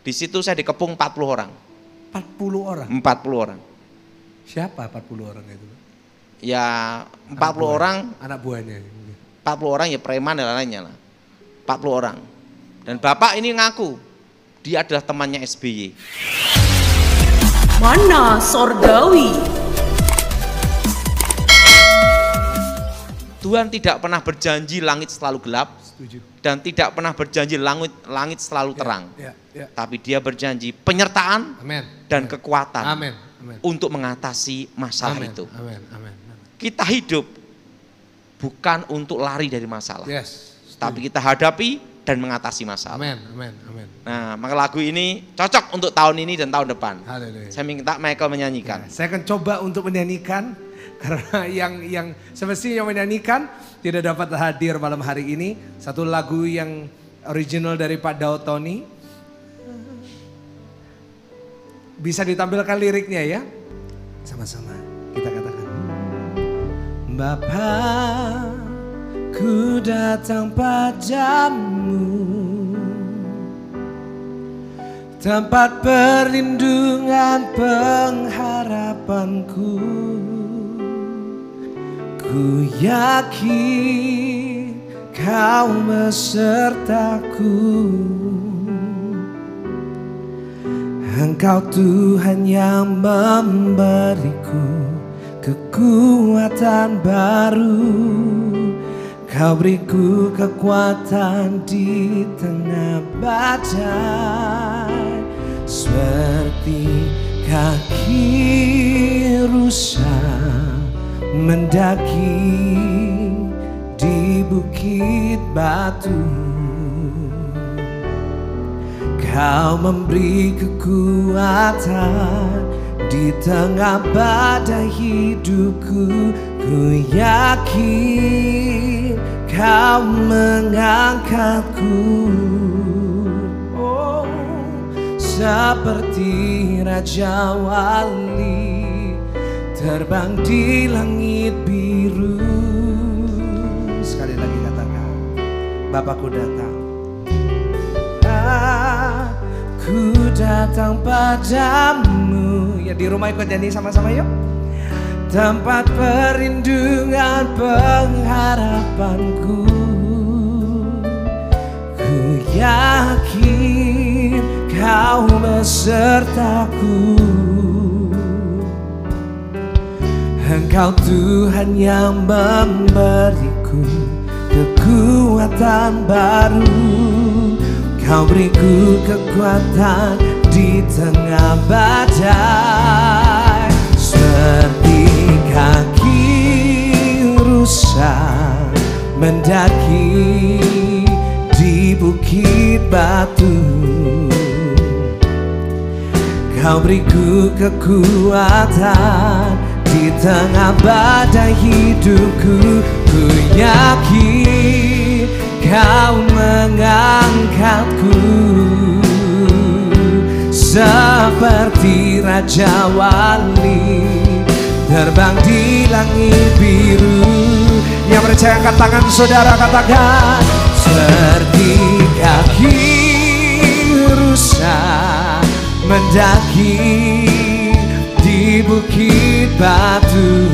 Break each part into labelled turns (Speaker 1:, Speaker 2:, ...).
Speaker 1: Di situ saya dikepung 40 orang.
Speaker 2: 40 orang?
Speaker 1: 40 orang.
Speaker 2: Siapa 40 orang itu?
Speaker 1: Ya 40 orang.
Speaker 2: Anak buahnya.
Speaker 1: 40 orang ya preman dan lainnya lah. 40 orang. Dan bapak ini ngaku dia adalah temannya SBY.
Speaker 3: Mana Sorgawi?
Speaker 1: Tuhan tidak pernah berjanji langit selalu gelap.
Speaker 2: Setuju.
Speaker 1: Dan tidak pernah berjanji langit selalu terang.
Speaker 2: Ya.
Speaker 1: Tapi dia berjanji penyertaan
Speaker 2: Amen.
Speaker 1: dan kekuatan
Speaker 2: Amen. Amen.
Speaker 1: untuk mengatasi masalah
Speaker 2: Amen.
Speaker 1: itu.
Speaker 2: Amen. Amen.
Speaker 1: Kita hidup bukan untuk lari dari masalah.
Speaker 2: Yes.
Speaker 1: Tapi kita hadapi dan mengatasi masalah.
Speaker 2: Amen. Amen. Amen.
Speaker 1: Nah, maka lagu ini cocok untuk tahun ini dan tahun depan.
Speaker 2: Haleluya.
Speaker 1: Saya minta Michael menyanyikan.
Speaker 2: Ya, saya akan coba untuk menyanyikan karena yang semestinya menyanyikan tidak dapat hadir malam hari ini. Satu lagu yang original dari Pak Daud Tony. Bisa ditampilkan liriknya ya. Sama-sama kita katakan. Bapa, ku datang padamu, tempat perlindungan pengharapanku. Ku yakin kau besertaku. Engkau Tuhan yang memberiku kekuatan baru. Kau beriku kekuatan di tengah badai. Seperti kaki rusa mendaki di bukit batu. Kau memberi kekuatan di tengah badai hidupku. Ku yakin kau mengangkatku. Oh, seperti Raja Wali terbang di langit biru. Sekali lagi katakan, Bapakku datang. Aku datang padamu. Ya di rumah ikut nyanyi sama-sama yuk. Tempat perlindungan pengharapanku. Ku yakin kau besertaku. Engkau Tuhan yang memberiku kekuatan baru. Kau beriku kekuatan di tengah badai. Seperti kaki rusa mendaki di bukit batu. Kau beriku kekuatan di tengah badai hidupku. Ku yakin kau mengangkatku. Seperti Raja Wali terbang di langit biru. Yang percaya angkat tangan saudara katakan. Seperti kaki rusa mendaki di bukit batu.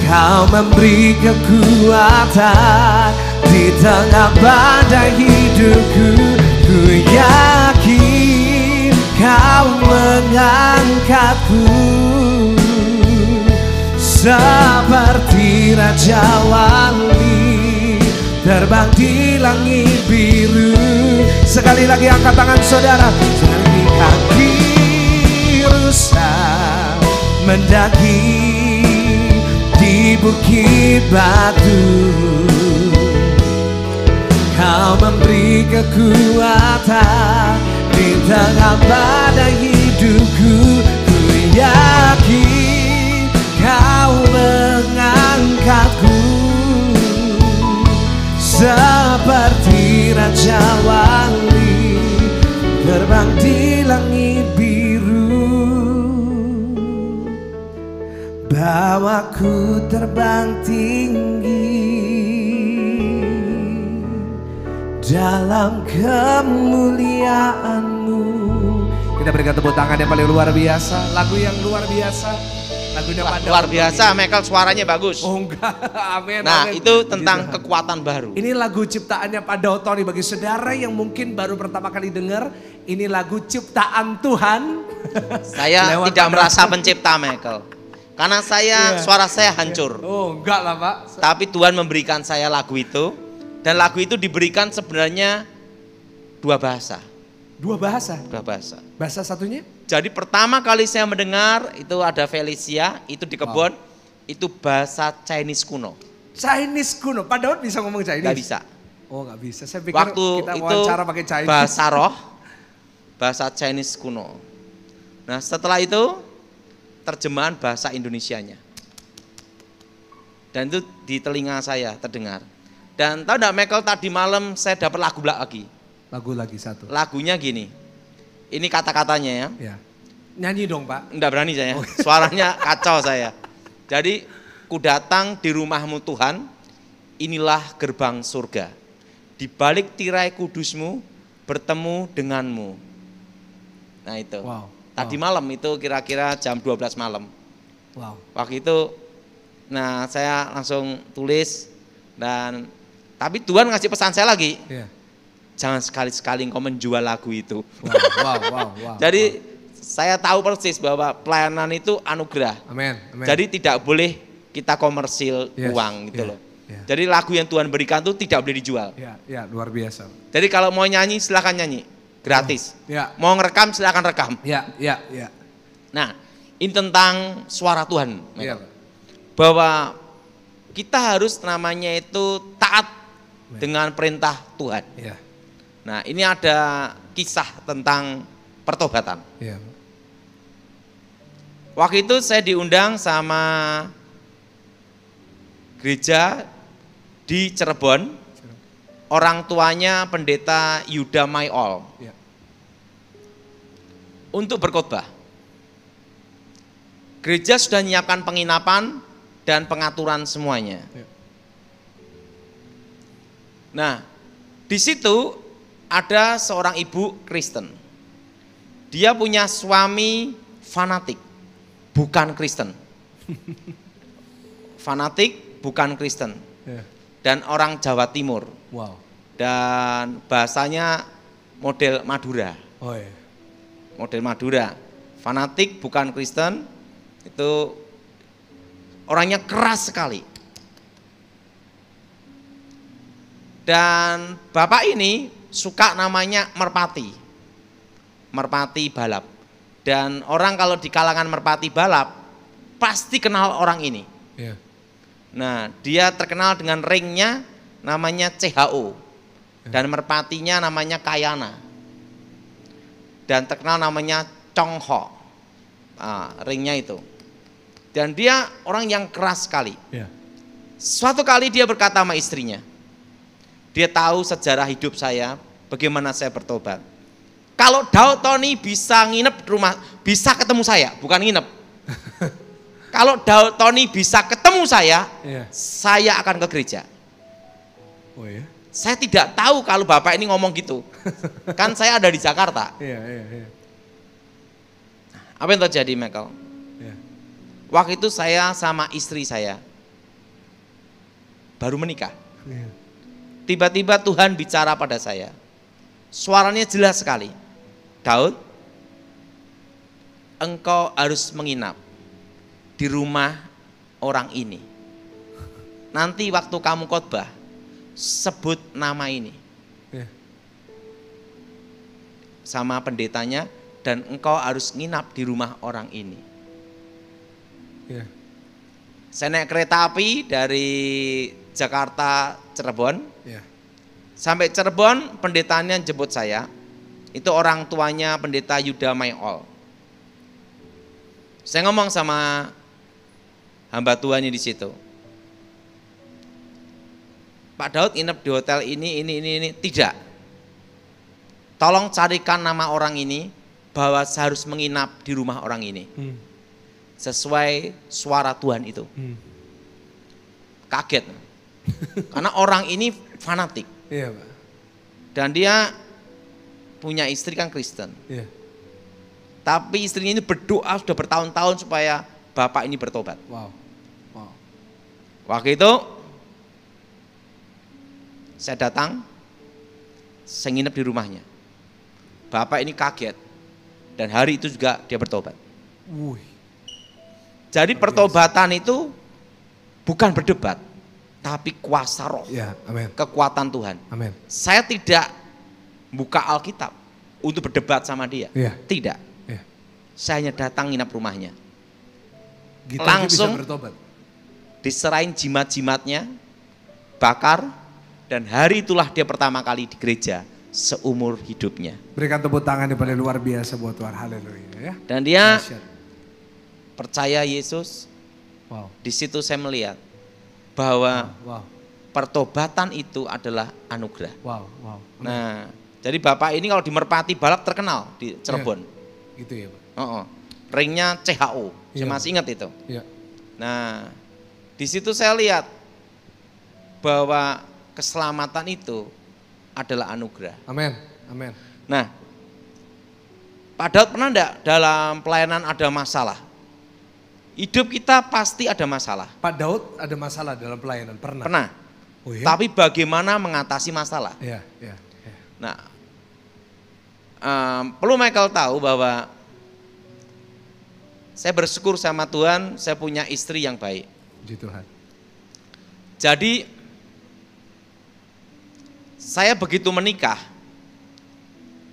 Speaker 2: Kau memberi kekuatan di tengah badai hidupku. Ku yakin kau mengangkatku. Seperti Raja Wali terbang di langit biru. Sekali lagi angkat tangan saudara. Seperti kaki rusa mendaki di bukit batu. Kau memberi kekuatan di tengah badai hidupku. Ku yakin kau mengangkatku. Seperti Raja Wali terbang di langit biru. Bawaku terbang tinggi dalam kemuliaan-Mu. Kita berikan tepuk tangan yang paling luar biasa, lagu yang luar biasa. Lagunya Pak Daud
Speaker 1: Luar biasa, Michael suaranya bagus.
Speaker 2: Oh enggak, amin.
Speaker 1: Nah,
Speaker 2: amin.
Speaker 1: itu tentang kekuatan baru.
Speaker 2: Ini lagu ciptaannya Pak Daud Tony. Bagi saudara yang mungkin baru pertama kali dengar, ini lagu ciptaan Tuhan.
Speaker 1: Saya
Speaker 2: Lewat
Speaker 1: tidak
Speaker 2: Pak
Speaker 1: merasa
Speaker 2: Daud.
Speaker 1: pencipta, Michael. Karena suara saya hancur.
Speaker 2: Oh enggak lah Pak.
Speaker 1: Tapi Tuhan memberikan saya lagu itu. Dan lagu itu diberikan sebenarnya dua bahasa.
Speaker 2: Dua bahasa.
Speaker 1: Dua bahasa.
Speaker 2: Bahasa satunya?
Speaker 1: Jadi pertama kali saya mendengar itu ada Felicia, itu di kebun, itu bahasa Chinese kuno.
Speaker 2: Chinese kuno. Pak Daud bisa ngomong Chinese?
Speaker 1: Gak bisa.
Speaker 2: Oh nggak bisa. Saya pikir
Speaker 1: Waktu
Speaker 2: kita
Speaker 1: itu
Speaker 2: wawancara pakai Chinese.
Speaker 1: bahasa roh, bahasa Chinese kuno. Nah setelah itu terjemahan bahasa Indonesianya. Dan itu di telinga saya terdengar. Dan tahu enggak Michael, tadi malam saya dapat lagu lagi.
Speaker 2: Lagu lagi satu.
Speaker 1: Lagunya gini. Ini kata-katanya ya.
Speaker 2: Ya. Nyanyi dong Pak.
Speaker 1: Enggak berani saya. Suaranya kacau saya. Jadi, ku datang di rumahmu Tuhan, inilah gerbang surga. Di balik tirai kudusmu, bertemu denganmu. Nah itu.
Speaker 2: Wow.
Speaker 1: Tadi malam itu kira-kira jam 12 malam.
Speaker 2: Wow.
Speaker 1: Waktu itu, nah saya langsung tulis dan tapi Tuhan ngasih pesan saya lagi.
Speaker 2: Yeah.
Speaker 1: Jangan sekali-sekali engkau menjual lagu itu.
Speaker 2: Wow.
Speaker 1: Jadi saya tahu persis bahwa pelayanan itu anugerah.
Speaker 2: Amin.
Speaker 1: Jadi tidak boleh kita komersil uang gitu loh. Jadi lagu yang Tuhan berikan itu tidak boleh dijual.
Speaker 2: Ya, luar biasa.
Speaker 1: Jadi kalau mau nyanyi silakan nyanyi, gratis.
Speaker 2: Ya.
Speaker 1: Mau ngerekam silakan rekam.
Speaker 2: Ya.
Speaker 1: Nah, ini tentang suara Tuhan.
Speaker 2: Ya.
Speaker 1: Bahwa kita harus namanya itu taat dengan perintah Tuhan.
Speaker 2: Ya.
Speaker 1: Nah, ini ada kisah tentang pertobatan.
Speaker 2: Ya.
Speaker 1: Waktu itu saya diundang sama gereja di Cirebon. Orang tuanya pendeta Yuda Mayol.
Speaker 2: Ya.
Speaker 1: Untuk berkhotbah. Gereja sudah menyiapkan penginapan dan pengaturan semuanya.
Speaker 2: Ya.
Speaker 1: Nah, di situ ada seorang ibu Kristen. Dia punya suami fanatik, bukan Kristen. Fanatik, bukan Kristen.
Speaker 2: Ya.
Speaker 1: Dan orang Jawa Timur.
Speaker 2: Wow.
Speaker 1: Dan bahasanya model Madura.
Speaker 2: Oh iya.
Speaker 1: Model Madura. Fanatik, bukan Kristen. Itu orangnya keras sekali. Dan bapak ini suka namanya merpati. Merpati balap. Dan orang kalau di kalangan merpati balap pasti kenal orang ini.
Speaker 2: Yeah.
Speaker 1: Nah, dia terkenal dengan ringnya namanya CHO. Dan merpatinya namanya Kayana. Dan terkenal namanya Chongho. Nah, ringnya itu. Dan dia orang yang keras sekali.
Speaker 2: Yeah.
Speaker 1: Suatu kali dia berkata sama istrinya, dia tahu sejarah hidup saya, bagaimana saya bertobat. Kalau Daud Tony bisa nginep di rumah, bisa ketemu saya, bukan nginep. Kalau Daud Tony bisa ketemu saya akan ke gereja.
Speaker 2: Oh iya.
Speaker 1: Saya tidak tahu kalau bapak ini ngomong gitu. Kan saya ada di Jakarta.
Speaker 2: Iya.
Speaker 1: Apa yang terjadi, Michael?
Speaker 2: Iya.
Speaker 1: Waktu itu saya sama istri saya baru menikah.
Speaker 2: Iya.
Speaker 1: Tiba-tiba Tuhan bicara pada saya. Suaranya jelas sekali. Daud, engkau harus menginap di rumah orang ini. Nanti waktu kamu khotbah, sebut nama ini.
Speaker 2: Yeah.
Speaker 1: Sama pendetanya, dan engkau harus nginap di rumah orang ini.
Speaker 2: Yeah.
Speaker 1: Saya naik kereta api dari Jakarta Cirebon.
Speaker 2: Yeah.
Speaker 1: Sampai Cirebon, pendetanya jemput saya. Itu orang tuanya pendeta Yuda Mayol. Saya ngomong sama hamba Tuhannya di situ. Pak Daud nginep di hotel ini. Tidak. Tolong carikan nama orang ini, bahwa saya harus menginap di rumah orang ini. Sesuai suara Tuhan itu. Kaget. Karena orang ini fanatik.
Speaker 2: Iya, Pak.
Speaker 1: Dan dia punya istri kan Kristen.
Speaker 2: Iya.
Speaker 1: Tapi istrinya ini berdoa sudah bertahun-tahun supaya bapak ini bertobat.
Speaker 2: Wow. Wow.
Speaker 1: Waktu itu saya datang, saya nginep di rumahnya. Bapak ini kaget dan hari itu juga dia bertobat.
Speaker 2: Wuih.
Speaker 1: Jadi pertobatan itu bukan berdebat, tapi kuasa roh,
Speaker 2: Ya, amin.
Speaker 1: kekuatan Tuhan.
Speaker 2: Amin.
Speaker 1: Saya tidak buka Alkitab untuk berdebat sama dia,
Speaker 2: Iya.
Speaker 1: tidak.
Speaker 2: Iya.
Speaker 1: Saya hanya datang nginap rumahnya,
Speaker 2: Gitu
Speaker 1: Langsung
Speaker 2: bisa bertobat.
Speaker 1: diserahin jimat-jimatnya, bakar, dan hari itulah dia pertama kali di gereja seumur hidupnya.
Speaker 2: Berikan tepuk tangan yang paling luar biasa buat Tuhan. Haleluya ya.
Speaker 1: Dan dia
Speaker 2: Dahsyat.
Speaker 1: percaya Yesus.
Speaker 2: Wow.
Speaker 1: Di situ saya melihat bahwa
Speaker 2: Wow.
Speaker 1: pertobatan itu adalah anugerah.
Speaker 2: Wow. Wow.
Speaker 1: Nah, jadi bapak ini kalau di Merpati Balap terkenal di Cirebon.
Speaker 2: Gitu ya, Pak.
Speaker 1: Ringnya CHO, saya
Speaker 2: Iya.
Speaker 1: masih ingat itu.
Speaker 2: Iya.
Speaker 1: Nah, di situ saya lihat bahwa keselamatan itu adalah anugerah.
Speaker 2: Amin. Amin.
Speaker 1: Nah, Pak Daud pernah enggak dalam pelayanan ada masalah? Hidup kita pasti ada masalah.
Speaker 2: Pak Daud ada masalah dalam pelayanan, pernah?
Speaker 1: Pernah.
Speaker 2: Oh, iya?
Speaker 1: Tapi bagaimana mengatasi masalah?
Speaker 2: Iya, iya. Iya.
Speaker 1: Nah, perlu Michael tahu bahwa saya bersyukur sama Tuhan, saya punya istri yang baik.
Speaker 2: Puji Tuhan.
Speaker 1: Jadi, saya begitu menikah,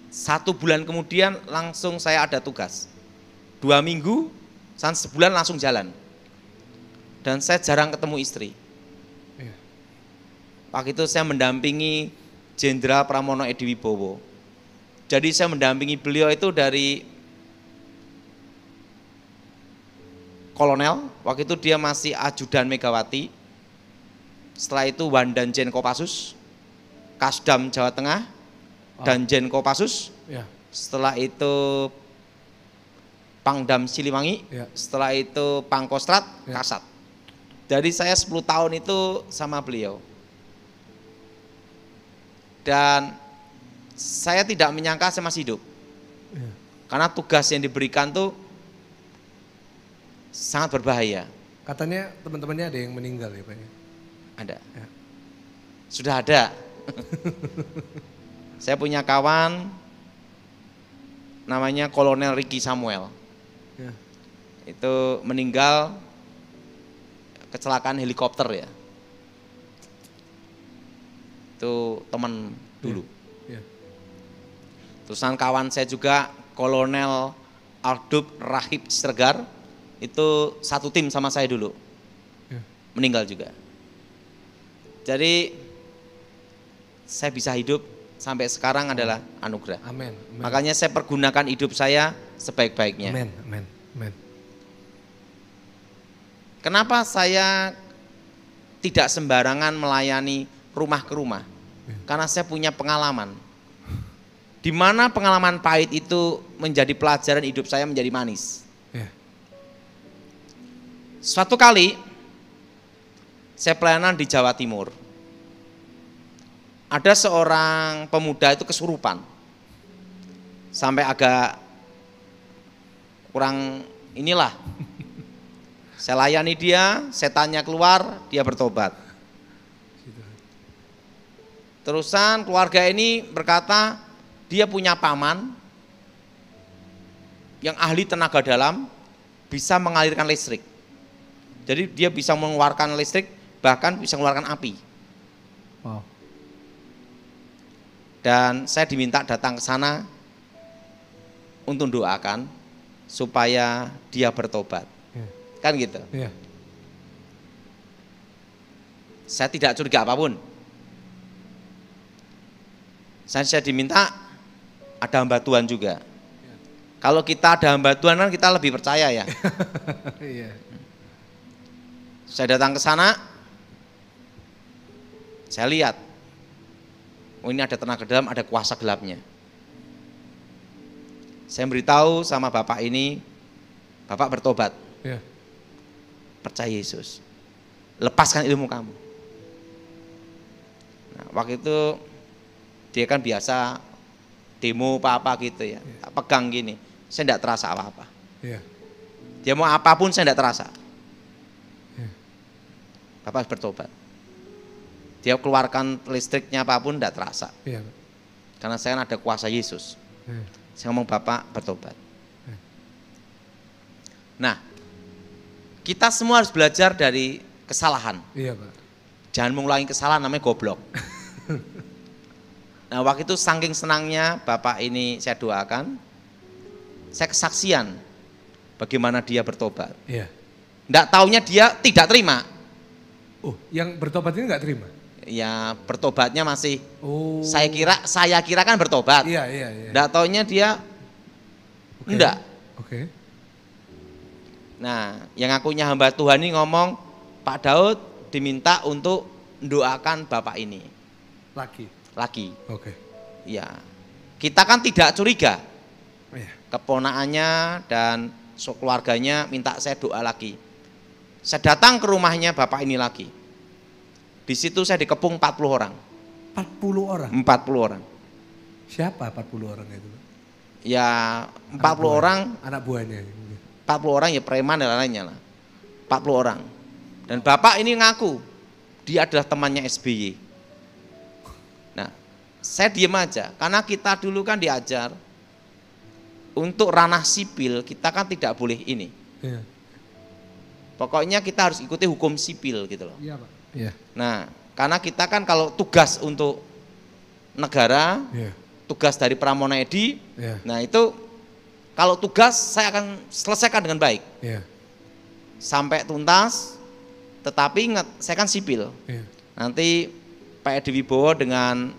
Speaker 1: 1 bulan kemudian langsung saya ada tugas. 2 minggu, sebulan langsung jalan. Dan saya jarang ketemu istri.
Speaker 2: Iya.
Speaker 1: Waktu itu saya mendampingi Jenderal Pramono Edi Wibowo. Jadi saya mendampingi beliau itu dari kolonel, waktu itu dia masih ajudan Megawati. Setelah itu Wandanjen Kopassus, Kasdam Jawa Tengah, Danjen Kopassus.
Speaker 2: Iya.
Speaker 1: Setelah itu Pangdam Siliwangi,
Speaker 2: Ya.
Speaker 1: setelah itu Pangkostrat,
Speaker 2: Ya.
Speaker 1: Kasat. Jadi saya 10 tahun itu sama beliau. Dan saya tidak menyangka saya masih hidup.
Speaker 2: Iya.
Speaker 1: Karena tugas yang diberikan tuh sangat berbahaya.
Speaker 2: Katanya teman-temannya ada yang meninggal ya Pak ya?
Speaker 1: Ada.
Speaker 2: Ya.
Speaker 1: Sudah ada. Saya punya kawan namanya Kolonel Ricky Samuel.
Speaker 2: Ya.
Speaker 1: Itu meninggal kecelakaan helikopter ya. Itu teman dulu.
Speaker 2: Ya.
Speaker 1: Terusan kawan saya juga Kolonel Aldub Rahib Sregar, itu satu tim sama saya dulu.
Speaker 2: Ya.
Speaker 1: Meninggal juga. Jadi saya bisa hidup sampai sekarang adalah anugerah.
Speaker 2: Amin. Amin.
Speaker 1: Makanya saya pergunakan hidup saya sebaik-baiknya.
Speaker 2: Amin. Amin. Amin.
Speaker 1: Kenapa saya tidak sembarangan melayani rumah ke rumah? Karena saya punya pengalaman. Di mana pengalaman pahit itu menjadi pelajaran hidup saya menjadi manis.
Speaker 2: Ya.
Speaker 1: Suatu kali saya pelayanan di Jawa Timur. Ada seorang pemuda itu kesurupan. Sampai agak kurang inilah. Saya layani dia, setannya keluar, dia bertobat. Terusan keluarga ini berkata, dia punya paman yang ahli tenaga dalam, bisa mengalirkan listrik. Jadi dia bisa mengeluarkan listrik, bahkan bisa mengeluarkan api.
Speaker 2: Wow.
Speaker 1: Dan saya diminta datang ke sana untuk doakan supaya dia bertobat.
Speaker 2: Ya.
Speaker 1: Kan gitu.
Speaker 2: Ya.
Speaker 1: Saya tidak curiga apapun. Saya diminta ada hamba Tuhan juga. Kalau kita ada hamba Tuhan kan kita lebih percaya ya.
Speaker 2: Iya.
Speaker 1: Saya datang ke sana, saya lihat, oh ini ada tenaga dalam, ada kuasa gelapnya. Saya beritahu sama bapak ini, bapak bertobat,
Speaker 2: Ya.
Speaker 1: percaya Yesus, lepaskan ilmu kamu. Nah, waktu itu Dia kan biasa demo apa-apa gitu ya. Tak pegang gini, saya tidak terasa apa-apa.
Speaker 2: Iya.
Speaker 1: Dia mau apapun saya tidak terasa.
Speaker 2: Iya.
Speaker 1: Bapak bertobat. Dia keluarkan listriknya apapun tidak terasa.
Speaker 2: Iya.
Speaker 1: Karena saya kan ada kuasa Yesus.
Speaker 2: Iya.
Speaker 1: Saya ngomong Bapak bertobat.
Speaker 2: Iya.
Speaker 1: Nah, kita semua harus belajar dari kesalahan.
Speaker 2: Iya, Pak.
Speaker 1: Jangan mengulangi kesalahan, namanya goblok. Nah, waktu itu saking senangnya Bapak ini saya doakan, saya kesaksian bagaimana dia bertobat.
Speaker 2: Iya.
Speaker 1: Nggak taunya dia tidak terima.
Speaker 2: Oh, yang bertobat ini nggak terima?
Speaker 1: Ya, bertobatnya masih.
Speaker 2: Oh.
Speaker 1: Saya kira kan bertobat.
Speaker 2: Iya, iya, iya.
Speaker 1: Nggak taunya dia enggak.
Speaker 2: Oke.
Speaker 1: Nah, yang akunya hamba Tuhan ini ngomong, Pak Daud diminta untuk mendoakan Bapak ini. Lagi.
Speaker 2: Oke.
Speaker 1: Ya, kita kan tidak curiga.
Speaker 2: Iya.
Speaker 1: Keponakannya dan keluarganya minta saya doa lagi. Saya datang ke rumahnya Bapak ini lagi. Di situ saya dikepung 40 orang.
Speaker 2: 40 orang?
Speaker 1: 40 orang.
Speaker 2: Siapa 40 orang itu?
Speaker 1: Ya 40 orang.
Speaker 2: Anak buahnya.
Speaker 1: 40 orang ya preman dan lainnya lah. 40 orang. Dan Bapak ini ngaku dia adalah temannya SBY. Nah, saya diam aja karena kita dulu kan diajar untuk ranah sipil kita kan tidak boleh ini.
Speaker 2: Iya.
Speaker 1: Pokoknya kita harus ikuti hukum sipil gitu loh.
Speaker 2: Iya, Pak. Iya.
Speaker 1: Nah, karena kita kan kalau tugas untuk negara,
Speaker 2: Iya.
Speaker 1: tugas dari Pramona Edi,
Speaker 2: Iya.
Speaker 1: nah itu kalau tugas saya akan selesaikan dengan baik.
Speaker 2: Iya.
Speaker 1: Sampai tuntas, tetapi ingat saya kan sipil.
Speaker 2: Iya.
Speaker 1: Nanti Pak Edi Wibowo dengan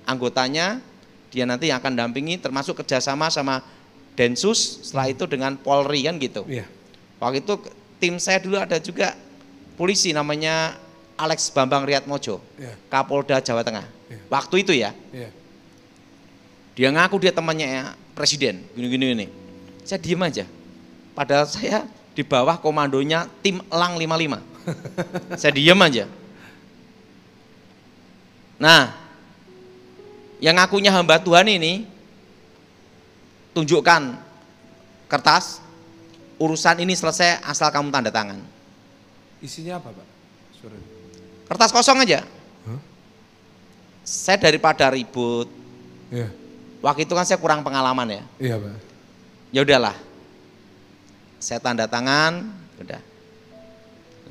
Speaker 1: anggotanya, dia nanti yang akan dampingi termasuk kerjasama sama Densus, setelah itu dengan Polri kan gitu.
Speaker 2: Iya.
Speaker 1: Waktu itu tim saya dulu ada juga polisi namanya Alex Bambang Riyatmojo,
Speaker 2: Iya.
Speaker 1: Kapolda Jawa Tengah.
Speaker 2: Iya.
Speaker 1: Waktu itu ya,
Speaker 2: Iya.
Speaker 1: dia ngaku dia temannya ya, presiden, gini-gini. Saya diem aja, padahal saya di bawah komandonya tim Elang 55. Saya diem aja. Nah, yang ngakunya hamba Tuhan ini, tunjukkan kertas, urusan ini selesai asal kamu tanda tangan.
Speaker 2: Isinya apa, Pak? Surat.
Speaker 1: Kertas kosong aja.
Speaker 2: Hah?
Speaker 1: Saya daripada ribut,
Speaker 2: Iya.
Speaker 1: waktu itu kan saya kurang pengalaman ya.
Speaker 2: Iya, Pak.
Speaker 1: Ya udahlah, saya tanda tangan, udah.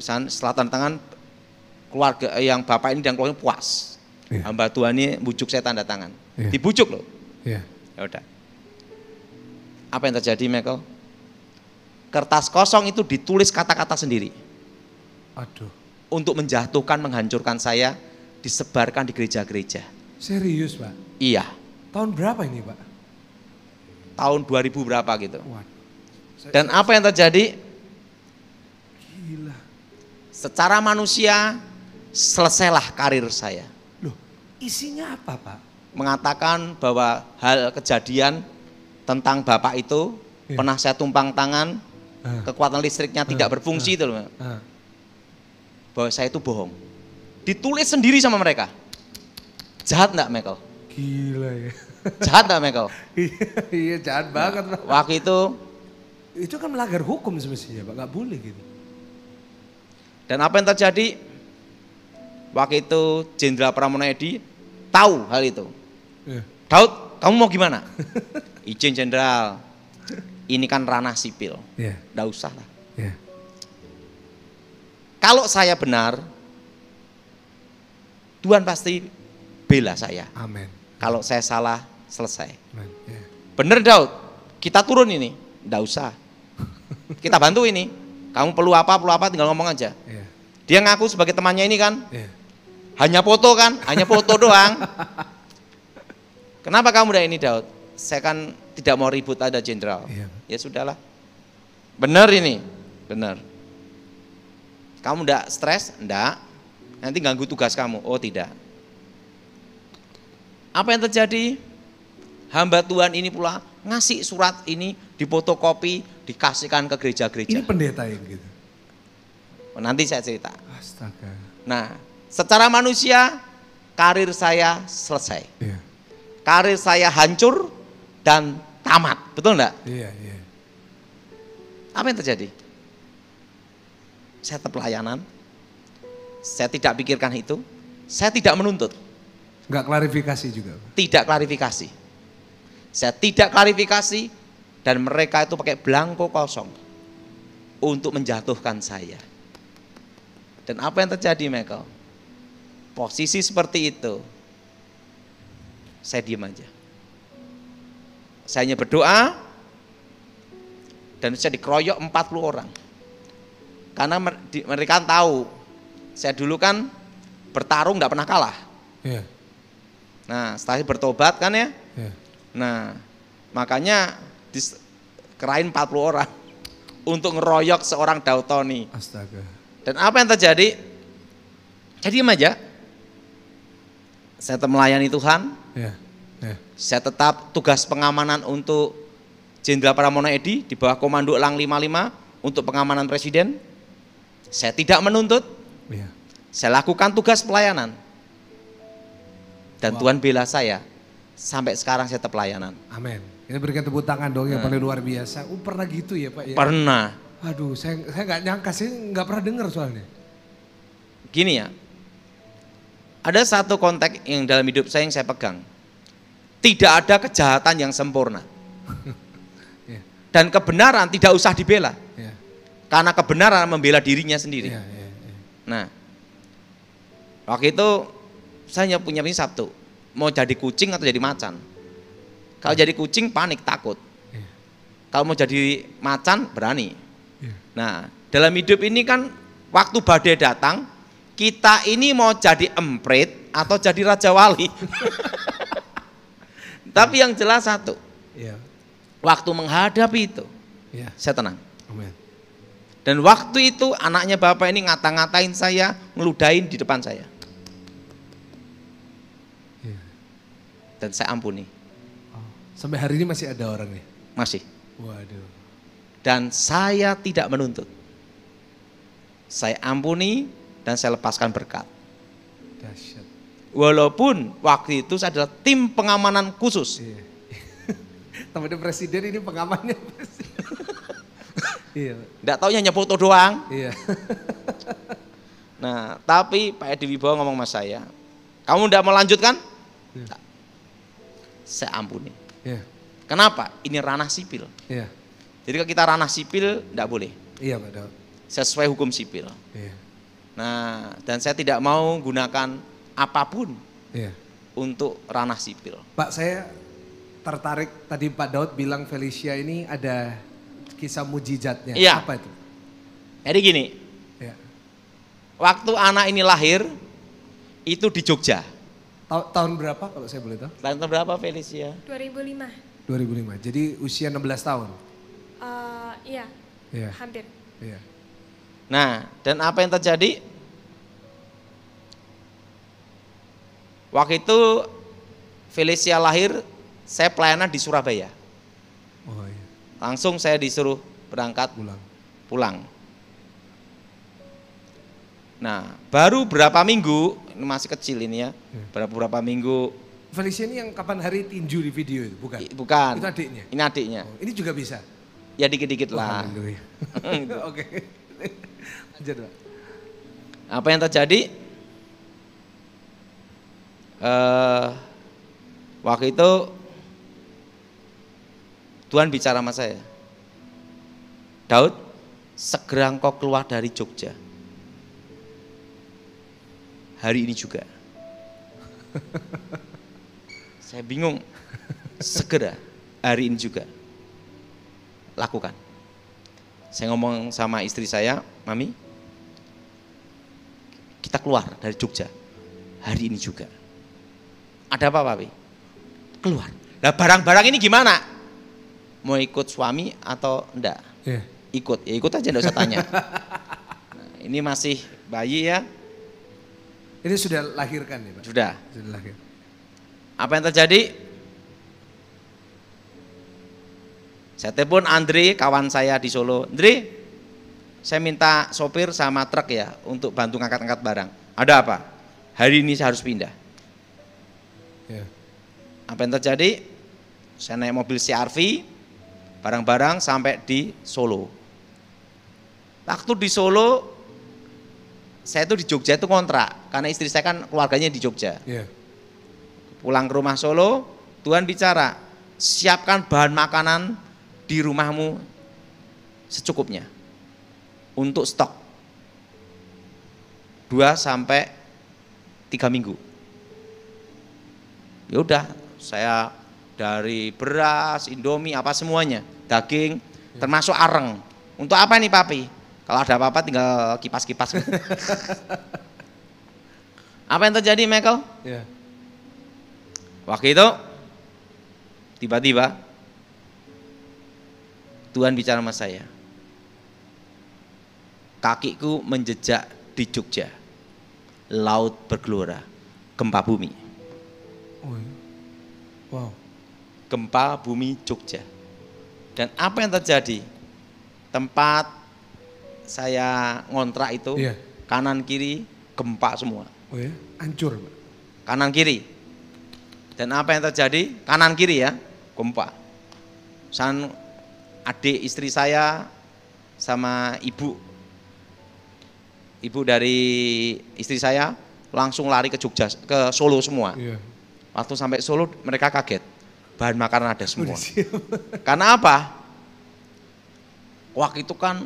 Speaker 1: Setelah tanda tangan, keluarga yang bapak ini dan keluarga puas.
Speaker 2: Iya.
Speaker 1: Hamba Tuhan ini bujuk saya tanda tangan,
Speaker 2: Iya.
Speaker 1: dibujuk loh.
Speaker 2: Iya.
Speaker 1: Ya udah. Apa yang terjadi, Michael? Kertas kosong itu ditulis kata-kata sendiri.
Speaker 2: Aduh.
Speaker 1: Untuk menjatuhkan, menghancurkan saya, disebarkan di gereja-gereja.
Speaker 2: Serius, Pak?
Speaker 1: Iya,
Speaker 2: Tahun berapa ini, Pak?
Speaker 1: tahun 2000 berapa gitu.
Speaker 2: Waduh.
Speaker 1: Dan apa yang terjadi?
Speaker 2: Gila.
Speaker 1: Secara manusia, selesailah karir saya.
Speaker 2: Loh, isinya apa, Pak?
Speaker 1: Mengatakan bahwa hal kejadian tentang bapak itu,
Speaker 2: Iya.
Speaker 1: pernah saya tumpang tangan,
Speaker 2: Ah.
Speaker 1: kekuatan listriknya tidak berfungsi itu loh.
Speaker 2: Ah.
Speaker 1: Bahwa saya itu bohong. Ditulis sendiri sama mereka. Jahat enggak, Michael?
Speaker 2: Gila ya.
Speaker 1: Jahat enggak, Michael?
Speaker 2: Iya, jahat banget, Pak.
Speaker 1: Waktu itu,
Speaker 2: Itu kan melanggar hukum semestinya, Pak. Nggak boleh gitu.
Speaker 1: dan apa yang terjadi? Waktu itu Jenderal Pramona Edi tahu hal itu.
Speaker 2: Iya.
Speaker 1: Daud, kamu mau gimana? Izin Jenderal, ini kan ranah sipil,
Speaker 2: Iya.
Speaker 1: enggak usah lah.
Speaker 2: Iya.
Speaker 1: Kalau saya benar, Tuhan pasti bela saya.
Speaker 2: Amin.
Speaker 1: Kalau saya salah, selesai.
Speaker 2: Amin. Iya.
Speaker 1: Bener Daud, kita turun ini, enggak usah. Kita bantu ini, kamu perlu apa tinggal ngomong aja.
Speaker 2: Iya.
Speaker 1: Dia ngaku sebagai temannya ini kan,
Speaker 2: Iya.
Speaker 1: hanya foto kan, hanya foto doang. Kenapa kamu udah ini Daud? Saya kan tidak mau ribut ada jenderal.
Speaker 2: Iya.
Speaker 1: Ya sudahlah. Bener ini, bener. Kamu enggak stres? Enggak. Nanti ganggu tugas kamu. Oh tidak. Apa yang terjadi? Hamba Tuhan ini pula ngasih surat ini difotokopi, dikasihkan ke gereja-gereja.
Speaker 2: Ini pendeta yang gitu.
Speaker 1: Nanti saya cerita.
Speaker 2: Astaga.
Speaker 1: Nah, secara manusia karir saya selesai.
Speaker 2: Iya.
Speaker 1: karir saya hancur dan tamat. Betul enggak?
Speaker 2: Iya, iya.
Speaker 1: Apa yang terjadi? Saya tetap pelayanan. Saya tidak pikirkan itu. Saya tidak menuntut.
Speaker 2: Enggak klarifikasi juga.
Speaker 1: Tidak klarifikasi. Saya tidak klarifikasi dan mereka itu pakai belangko kosong untuk menjatuhkan saya. Dan apa yang terjadi, Michael? Posisi seperti itu, saya diam aja. Saya hanya berdoa dan saya dikeroyok 40 orang. Karena mereka tahu, saya dulu kan bertarung tidak pernah kalah.
Speaker 2: Iya.
Speaker 1: Nah, setelah bertobat kan ya.
Speaker 2: Iya.
Speaker 1: Nah, makanya kerain 40 orang untuk ngeroyok seorang Daud Tony.
Speaker 2: Astaga.
Speaker 1: Dan apa yang terjadi? Saya diam aja. Saya tetap melayani Tuhan.
Speaker 2: Iya. Iya.
Speaker 1: Saya tetap tugas pengamanan untuk Jenderal Pramono Edi di bawah komando Elang 55 untuk pengamanan presiden. Saya tidak menuntut.
Speaker 2: Iya.
Speaker 1: Saya lakukan tugas pelayanan. Dan
Speaker 2: Wow.
Speaker 1: Tuhan bela saya. Sampai sekarang saya tetap pelayanan.
Speaker 2: Amin. Kita berikan tepuk tangan dong yang paling luar biasa. Pernah gitu ya Pak ya?
Speaker 1: Pernah.
Speaker 2: Aduh, saya nggak nyangka, saya nggak pernah dengar soalnya.
Speaker 1: Gini ya. Ada satu konteks yang dalam hidup saya yang saya pegang. Tidak ada kejahatan yang sempurna.
Speaker 2: Iya.
Speaker 1: Dan kebenaran tidak usah dibela.
Speaker 2: Iya.
Speaker 1: Karena kebenaran membela dirinya sendiri.
Speaker 2: Iya, iya, iya.
Speaker 1: Nah, waktu itu saya punya satu, mau jadi kucing atau jadi macan. Kalau jadi kucing panik, takut.
Speaker 2: Iya.
Speaker 1: Kalau mau jadi macan berani.
Speaker 2: Iya.
Speaker 1: Nah, dalam hidup ini kan waktu badai datang, kita ini mau jadi emprit atau jadi raja wali. Tapi yang jelas satu,
Speaker 2: Iya.
Speaker 1: waktu menghadapi itu,
Speaker 2: Iya.
Speaker 1: saya tenang.
Speaker 2: Amin.
Speaker 1: Dan waktu itu anaknya bapak ini ngata-ngatain saya, ngeludahin di depan saya.
Speaker 2: Iya.
Speaker 1: Dan saya ampuni,
Speaker 2: Oh. Sampai hari ini masih ada orang nih?
Speaker 1: masih.
Speaker 2: Waduh.
Speaker 1: Dan saya tidak menuntut. Saya ampuni dan saya lepaskan berkat.
Speaker 2: Dahsyat.
Speaker 1: Walaupun waktu itu saya adalah tim pengamanan khusus.
Speaker 2: Iya. Temannya presiden ini pengamannya. Iya.
Speaker 1: Tidak tahu hanya foto doang.
Speaker 2: Iya.
Speaker 1: Nah, tapi Pak Edi Wibowo ngomong sama saya, kamu tidak melanjutkan?
Speaker 2: Iya.
Speaker 1: Saya ampuni.
Speaker 2: Iya.
Speaker 1: Kenapa? Ini ranah sipil.
Speaker 2: Iya.
Speaker 1: Jadi kalau kita ranah sipil tidak boleh.
Speaker 2: Iya Pak Daud.
Speaker 1: Sesuai hukum sipil.
Speaker 2: Iya.
Speaker 1: Nah, dan saya tidak mau gunakan apapun
Speaker 2: Iya.
Speaker 1: untuk ranah sipil.
Speaker 2: Pak, saya tertarik tadi Pak Daud bilang Felicia ini ada kisah mujizatnya.
Speaker 1: Iya.
Speaker 2: Apa itu?
Speaker 1: Jadi gini,
Speaker 2: Ya.
Speaker 1: waktu anak ini lahir itu di Jogja.
Speaker 2: Tahun berapa kalau saya boleh tahu?
Speaker 1: Tahun berapa Felicia?
Speaker 3: 2005.
Speaker 2: 2005. Jadi usia 16 tahun.
Speaker 3: Iya,
Speaker 2: Iya.
Speaker 3: hampir.
Speaker 2: Iya.
Speaker 1: Nah, dan apa yang terjadi? Waktu itu Felicia lahir, saya pelayanan di Surabaya.
Speaker 2: Oh iya.
Speaker 1: Langsung saya disuruh berangkat
Speaker 2: Pulang.
Speaker 1: pulang. Nah, baru berapa minggu, ini masih kecil ini ya, berapa minggu,
Speaker 2: Felicia ini yang kapan hari tinju di video itu, bukan?
Speaker 1: bukan,
Speaker 2: Itu adiknya?
Speaker 1: ini adiknya,
Speaker 2: Oh, ini juga bisa?
Speaker 1: ya dikit-dikit lah.
Speaker 2: Haleluya. Oke. Lanjut Pak.
Speaker 1: Apa yang terjadi? Waktu itu Tuhan bicara sama saya, Daud, segera engkau keluar dari Jogja. Hari ini juga. Saya bingung. Segera hari ini juga. Lakukan. Saya ngomong sama istri saya, Mami, kita keluar dari Jogja. Hari ini juga. Ada apa, Papi? Keluar. Nah, barang-barang ini gimana? Mau ikut suami atau enggak?
Speaker 2: Iya.
Speaker 1: Ikut, ya ikut aja, enggak usah tanya. Nah, ini masih bayi ya.
Speaker 2: Ini sudah lahirkan ya Pak?
Speaker 1: Sudah.
Speaker 2: Sudah lahir.
Speaker 1: Apa yang terjadi? Saya telepon Andre, kawan saya di Solo. Andre, saya minta sopir sama truk ya untuk bantu ngangkat-ngangkat barang. Ada apa? Hari ini saya harus pindah.
Speaker 2: Ya.
Speaker 1: Apa yang terjadi? Saya naik mobil CR-V, barang-barang sampai di Solo. Waktu di Solo, saya itu di Jogja itu kontrak, karena istri saya kan keluarganya di Jogja.
Speaker 2: Iya.
Speaker 1: Pulang ke rumah Solo, Tuhan bicara, siapkan bahan makanan di rumahmu secukupnya untuk stok 2 sampai 3 minggu. Ya udah, saya dari beras, Indomie, apa semuanya, daging, termasuk areng. Untuk apa nih papi? Kalau ada apa-apa tinggal kipas-kipas. Apa yang terjadi, Michael?
Speaker 2: Iya.
Speaker 1: Waktu itu tiba-tiba Tuhan bicara sama saya. Kakiku menjejak di Jogja. Laut bergelora, gempa bumi.
Speaker 2: Oh, iya. Wow.
Speaker 1: Gempa bumi Jogja. Dan apa yang terjadi? Tempat saya ngontrak itu,
Speaker 2: Iya.
Speaker 1: kanan kiri gempa semua.
Speaker 2: Oh ya, hancur, Pak.
Speaker 1: Kanan kiri. Dan apa yang terjadi? Kanan kiri ya, gempa. Adik istri saya sama ibu dari istri saya langsung lari ke Jogja, ke Solo semua.
Speaker 2: Iya.
Speaker 1: Waktu sampai Solo mereka kaget, bahan makanan ada semua.
Speaker 2: Udah siap.
Speaker 1: Karena apa? Waktu itu kan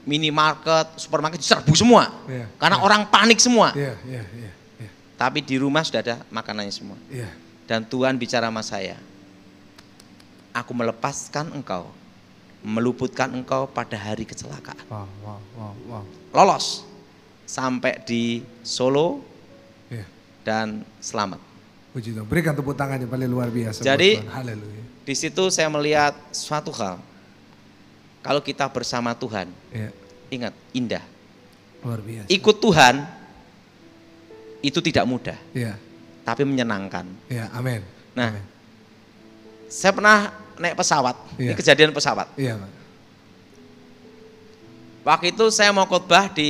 Speaker 1: minimarket, supermarket diserbu semua.
Speaker 2: Iya.
Speaker 1: Karena orang panik semua.
Speaker 2: Iya, iya, iya. Iya.
Speaker 1: Tapi di rumah sudah ada makanannya semua.
Speaker 2: Iya.
Speaker 1: Dan Tuhan bicara sama saya, aku melepaskan engkau, meluputkan engkau pada hari kecelakaan.
Speaker 2: Wow, wow, wow, wow.
Speaker 1: Lolos sampai di Solo
Speaker 2: Iya.
Speaker 1: dan selamat.
Speaker 2: Puji Tuhan. Berikan tepuk tangan yang paling luar biasa. buat
Speaker 1: Jadi,
Speaker 2: Tuhan. Haleluya.
Speaker 1: Di situ saya melihat suatu hal. Kalau kita bersama Tuhan,
Speaker 2: Iya.
Speaker 1: ingat, indah.
Speaker 2: Luar biasa.
Speaker 1: Ikut Tuhan itu tidak mudah,
Speaker 2: Iya.
Speaker 1: tapi menyenangkan.
Speaker 2: Iya, amin.
Speaker 1: Nah,
Speaker 2: Amin.
Speaker 1: saya pernah naik pesawat, ini
Speaker 2: Iya.
Speaker 1: kejadian pesawat.
Speaker 2: Iya, Pak.
Speaker 1: Waktu itu saya mau khotbah di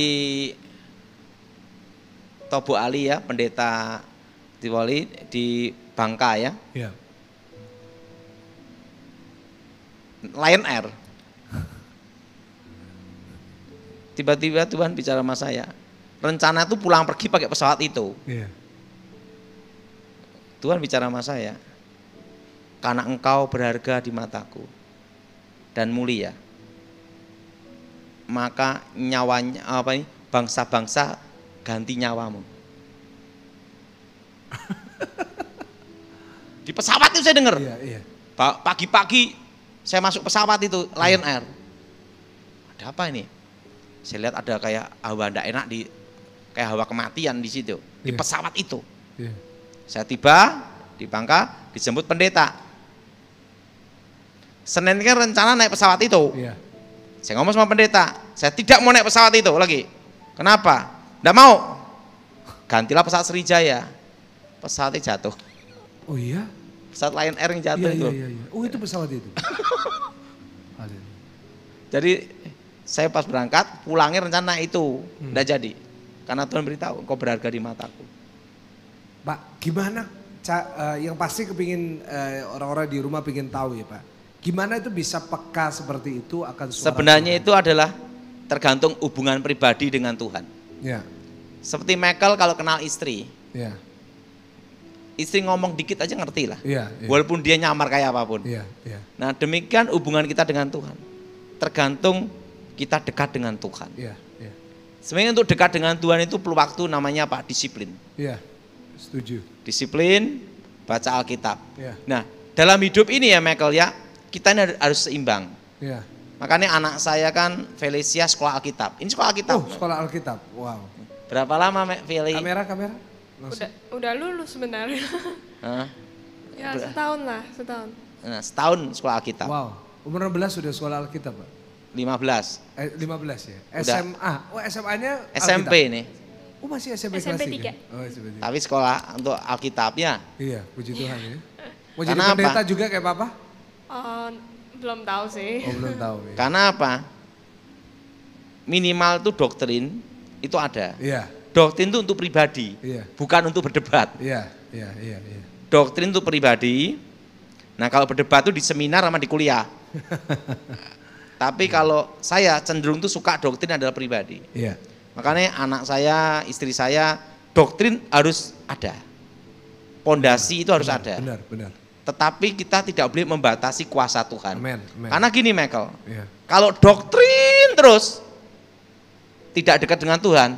Speaker 1: Tobo Ali ya, pendeta Tiwali di Bangka ya,
Speaker 2: Iya.
Speaker 1: Lion Air. Tiba-tiba Tuhan bicara sama saya, rencana itu pulang pergi pakai pesawat itu.
Speaker 2: Iya.
Speaker 1: Tuhan bicara sama saya, karena engkau berharga di mataku dan mulia, maka nyawanya bangsa-bangsa ganti nyawamu. Di pesawat itu saya dengar.
Speaker 2: Iya, iya.
Speaker 1: Pagi-pagi saya masuk pesawat itu Lion Air. Ada apa ini? Saya lihat ada kayak hawa ndak enak kayak hawa kematian di situ, di
Speaker 2: Iya.
Speaker 1: pesawat itu.
Speaker 2: Iya.
Speaker 1: Saya tiba di Bangka, dijemput pendeta. Senin kan rencana naik pesawat itu.
Speaker 2: Iya.
Speaker 1: Saya ngomong sama pendeta, saya tidak mau naik pesawat itu lagi. Kenapa? Nggak mau. Gantilah pesawat Sriwijaya. Pesawatnya jatuh.
Speaker 2: Oh iya?
Speaker 1: Pesawat Lion Air yang jatuh
Speaker 2: Iya,
Speaker 1: itu.
Speaker 2: iya, iya. Oh itu pesawat itu. Haleluya.
Speaker 1: Jadi saya pas berangkat, pulangnya rencana itu. Nggak jadi. Karena Tuhan beritahu, engkau berharga di mataku.
Speaker 2: Pak, gimana? Yang pasti kepingin orang-orang di rumah pingin tahu ya Pak. Gimana itu bisa peka seperti itu akan suara
Speaker 1: Sebenarnya
Speaker 2: Tuhan?
Speaker 1: itu adalah tergantung hubungan pribadi dengan Tuhan.
Speaker 2: Ya,
Speaker 1: Seperti Michael kalau kenal istri,
Speaker 2: ya,
Speaker 1: istri ngomong dikit aja ngerti lah.
Speaker 2: ya, ya,
Speaker 1: Walaupun dia nyamar kayak apapun.
Speaker 2: ya, ya,
Speaker 1: Nah demikian hubungan kita dengan Tuhan. Tergantung kita dekat dengan Tuhan.
Speaker 2: ya, ya,
Speaker 1: Sebenarnya untuk dekat dengan Tuhan itu perlu waktu, namanya apa? Disiplin.
Speaker 2: ya, setuju.
Speaker 1: Disiplin, baca Alkitab.
Speaker 2: Ya,
Speaker 1: Nah dalam hidup ini ya Michael ya, kita ini harus seimbang.
Speaker 2: ya.
Speaker 1: Makanya anak saya kan Felicia sekolah Alkitab. Ini sekolah Alkitab.
Speaker 2: Oh, sekolah Alkitab. Wow.
Speaker 1: Berapa lama Feli?
Speaker 2: Kamera. Langsung.
Speaker 3: Udah lulus sebenarnya.
Speaker 1: Hah?
Speaker 3: Ya setahun lah, setahun.
Speaker 1: Nah, setahun sekolah Alkitab.
Speaker 2: Wow. Umur 16 sudah sekolah Alkitab, Pak.
Speaker 1: 15.
Speaker 2: 15 ya.
Speaker 1: Udah.
Speaker 2: SMA. Oh, SMA-nya
Speaker 1: SMP nih.
Speaker 2: Oh, masih SMP
Speaker 3: SMP
Speaker 2: kelas 3.
Speaker 3: 3.
Speaker 2: Oh, SMP 3.
Speaker 1: Tapi sekolah untuk Alkitabnya.
Speaker 2: Iya, puji Tuhan ya. Mau jadi
Speaker 1: Karena
Speaker 2: pendeta
Speaker 1: apa?
Speaker 2: juga kayak Papa?
Speaker 3: Belum tahu sih.
Speaker 2: Oh, belum tahu ya.
Speaker 1: Karena apa? Minimal tuh doktrin itu ada.
Speaker 2: Iya,
Speaker 1: Doktrin itu untuk pribadi,
Speaker 2: iya,
Speaker 1: bukan untuk berdebat.
Speaker 2: iya, iya, iya, iya.
Speaker 1: doktrin itu pribadi. Nah kalau berdebat itu di seminar sama di kuliah. Tapi kalau saya cenderung tuh suka doktrin adalah pribadi.
Speaker 2: Iya.
Speaker 1: Makanya anak saya, istri saya, doktrin harus ada. Pondasi itu harus ada.
Speaker 2: Benar, benar.
Speaker 1: Tetapi kita tidak boleh membatasi kuasa Tuhan.
Speaker 2: Amen, amen.
Speaker 1: Karena gini Michael,
Speaker 2: Iya.
Speaker 1: kalau doktrin terus tidak dekat dengan Tuhan,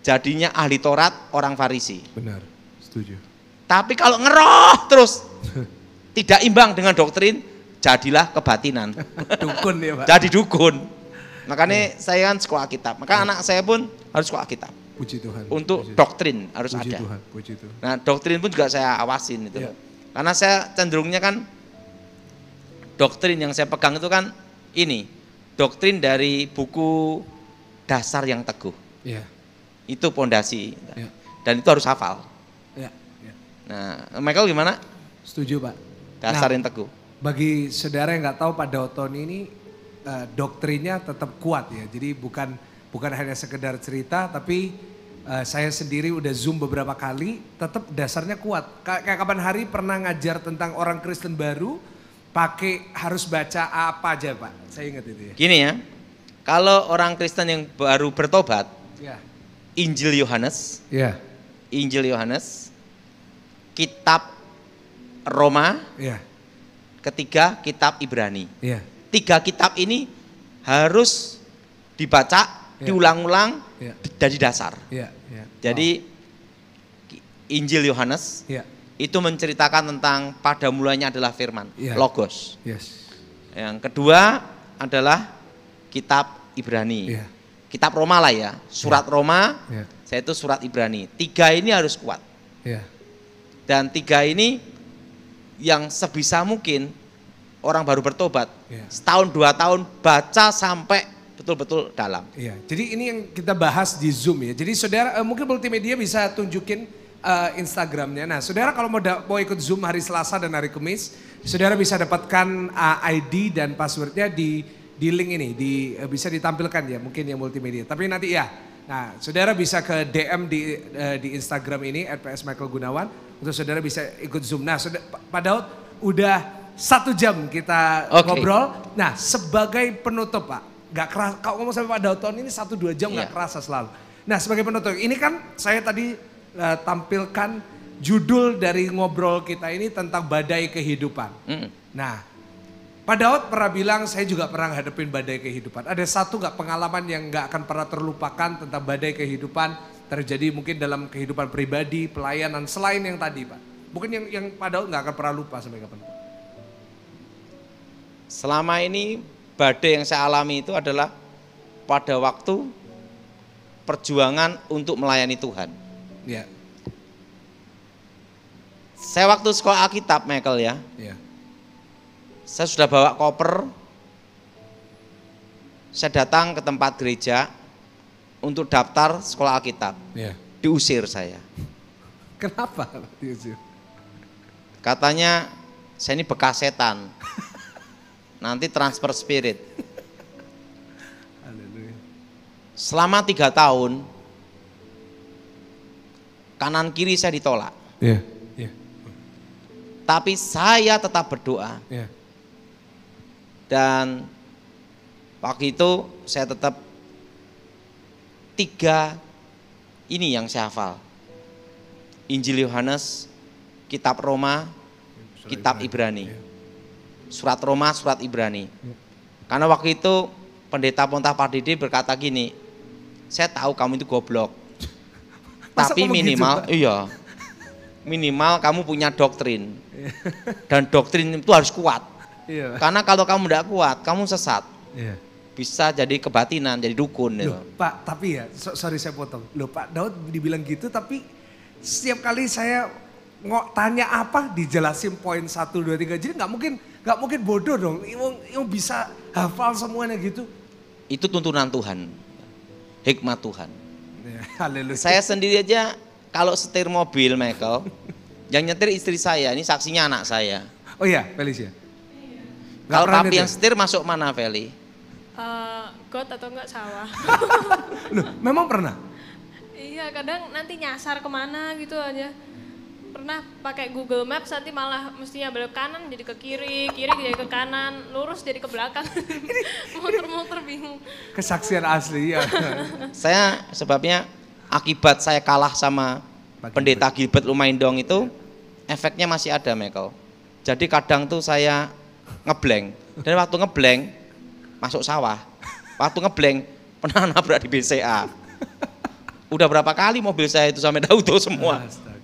Speaker 1: jadinya ahli Taurat, orang Farisi.
Speaker 2: Benar, setuju.
Speaker 1: Tapi kalau ngeroh terus tidak imbang dengan doktrin, jadilah kebatinan.
Speaker 2: Dukun ya Pak.
Speaker 1: Jadi dukun. Makanya saya kan sekolah Alkitab. Maka anak saya pun harus sekolah Alkitab.
Speaker 2: Puji Tuhan.
Speaker 1: Untuk
Speaker 2: puji
Speaker 1: doktrin harus
Speaker 2: puji
Speaker 1: ada.
Speaker 2: Tuhan, puji Tuhan.
Speaker 1: Nah doktrin pun juga saya awasin itu.
Speaker 2: Ya.
Speaker 1: Karena saya cenderungnya kan doktrin yang saya pegang itu kan ini. Doktrin dari buku Dasar yang Teguh.
Speaker 2: Iya.
Speaker 1: Itu pondasi.
Speaker 2: Ya.
Speaker 1: Dan itu harus hafal.
Speaker 2: Ya, ya.
Speaker 1: Nah Michael gimana?
Speaker 2: Setuju Pak.
Speaker 1: Dasar
Speaker 2: Nah,
Speaker 1: yang Teguh.
Speaker 2: bagi saudara yang nggak tahu Pak Dautoni ini doktrinnya tetap kuat ya. Jadi bukan hanya sekedar cerita, tapi saya sendiri udah Zoom beberapa kali, tetap dasarnya kuat. Kayak kapan hari pernah ngajar tentang orang Kristen baru, pakai harus baca apa aja Pak? Saya ingat itu ya.
Speaker 1: Gini ya, kalau orang Kristen yang baru bertobat,
Speaker 2: Ya.
Speaker 1: Injil Yohanes,
Speaker 2: Ya.
Speaker 1: Kitab Roma,
Speaker 2: Ya.
Speaker 1: ketiga Kitab Ibrani.
Speaker 2: Ya.
Speaker 1: 3 kitab ini harus dibaca,
Speaker 2: Ya.
Speaker 1: diulang-ulang,
Speaker 2: Ya.
Speaker 1: dari dasar.
Speaker 2: Ya. Ya.
Speaker 1: Jadi Injil Yohanes
Speaker 2: Ya.
Speaker 1: itu menceritakan tentang pada mulanya adalah firman,
Speaker 2: Ya.
Speaker 1: Logos.
Speaker 2: Yes.
Speaker 1: Yang kedua adalah Kitab Ibrani.
Speaker 2: Ya.
Speaker 1: Kitab Roma lah ya, surat Roma,
Speaker 2: Ya.
Speaker 1: saya itu surat Ibrani. 3 ini harus kuat.
Speaker 2: Ya.
Speaker 1: Dan 3 ini yang sebisa mungkin orang baru bertobat,
Speaker 2: Ya.
Speaker 1: setahun 2 tahun baca sampai betul-betul dalam.
Speaker 2: Iya, jadi ini yang kita bahas di Zoom ya. Jadi saudara mungkin multimedia bisa tunjukin Instagramnya. Nah saudara kalau mau ikut Zoom hari Selasa dan hari Kamis, saudara bisa dapatkan ID dan passwordnya di link ini, bisa ditampilkan ya mungkin yang multimedia. Tapi nanti ya, nah saudara bisa ke DM di Instagram ini @psmichaelgunawan untuk saudara bisa ikut Zoom. Nah Pak Daud udah 1 jam kita ngobrol. Nah sebagai penutup Pak, nggak keras. Kalau ngomong sama Pak Dautoni ini 1-2 jam nggak kerasa selalu. Nah sebagai penutup, ini kan saya tadi tampilkan judul dari ngobrol kita ini tentang badai kehidupan. Nah Pak Daud pernah bilang saya juga pernah hadapin badai kehidupan. Ada satu nggak pengalaman yang nggak akan pernah terlupakan tentang badai kehidupan terjadi mungkin dalam kehidupan pribadi, pelayanan selain yang tadi Pak. Mungkin yang Pak Daud nggak akan pernah lupa sampai kapan Pak.
Speaker 1: Selama ini badai yang saya alami itu adalah pada waktu perjuangan untuk melayani Tuhan.
Speaker 2: Ya.
Speaker 1: Saya waktu sekolah Alkitab Michael ya,
Speaker 2: Ya.
Speaker 1: saya sudah bawa koper, saya datang ke tempat gereja untuk daftar sekolah Alkitab,
Speaker 2: Ya.
Speaker 1: diusir saya.
Speaker 2: Kenapa Pak diusir?
Speaker 1: Katanya saya ini bekas setan, nanti transfer spirit.
Speaker 2: Haleluya.
Speaker 1: Selama 3 tahun, kanan kiri saya ditolak.
Speaker 2: Ya. Ya.
Speaker 1: Tapi saya tetap berdoa.
Speaker 2: Ya.
Speaker 1: Dan waktu itu saya tetap 3 ini yang saya hafal. Injil Yohanes, Kitab Roma, Kitab Ibrani. Surat Roma, surat Ibrani. Karena waktu itu pendeta Pontah Pardede berkata gini, saya tahu kamu itu goblok.
Speaker 2: Masa
Speaker 1: Tapi
Speaker 2: ngomong gitu,
Speaker 1: minimal,
Speaker 2: Pak?
Speaker 1: iya, minimal kamu punya doktrin. Dan doktrin itu harus kuat.
Speaker 2: Iya.
Speaker 1: Karena kalau kamu tidak kuat, kamu sesat.
Speaker 2: Iya.
Speaker 1: Bisa jadi kebatinan, jadi dukun.
Speaker 2: Loh, Pak, tapi ya, sorry saya potong. Loh Pak Daud dibilang gitu, tapi setiap kali saya tanya apa dijelasin poin 1, 2, 3. Jadi nggak mungkin bodoh dong. Yang bisa hafal semuanya gitu.
Speaker 1: Itu tuntunan Tuhan, hikmat Tuhan.
Speaker 2: Ya, haleluya.
Speaker 1: Saya sendiri aja kalau setir mobil Michael, yang nyetir istri saya, ini saksinya anak saya.
Speaker 2: Oh iya, Felicia.
Speaker 1: Kalau papi yang setir masuk mana Feli?
Speaker 3: Got atau enggak sawah.
Speaker 2: Loh, memang pernah?
Speaker 3: Iya, kadang nanti nyasar kemana gitu aja. pernah pakai Google Maps nanti malah mestinya belok kanan jadi ke kiri, kiri jadi ke kanan, lurus jadi ke belakang. Muter-muter bingung.
Speaker 2: Kesaksian asli ya.
Speaker 1: Saya sebabnya akibat saya kalah sama pendeta Gilbert Lumaindong itu efeknya masih ada, Michael. Jadi kadang tuh saya ngeblank, dan waktu ngeblank masuk sawah, waktu ngeblank pernah nabrak di BCA. Udah berapa kali mobil saya itu sampai auto semua.
Speaker 2: Astaga.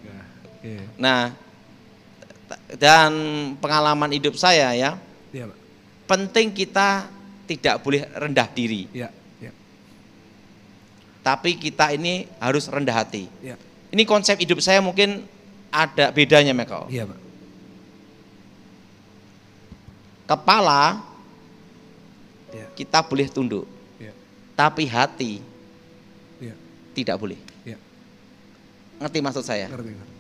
Speaker 2: Yeah.
Speaker 1: Nah, dan pengalaman hidup saya ya,
Speaker 2: Yeah, Pak.
Speaker 1: penting kita tidak boleh rendah diri,
Speaker 2: Yeah, yeah,
Speaker 1: tapi kita ini harus rendah hati.
Speaker 2: yeah.
Speaker 1: Ini konsep hidup saya mungkin ada bedanya, Michael.
Speaker 2: Iya, Pak.
Speaker 1: Kepala
Speaker 2: Yeah,
Speaker 1: kita boleh tunduk,
Speaker 2: yeah,
Speaker 1: tapi hati
Speaker 2: yeah,
Speaker 1: tidak boleh.
Speaker 2: yeah.
Speaker 1: Ngerti maksud saya?
Speaker 2: Ngerti, ngerti.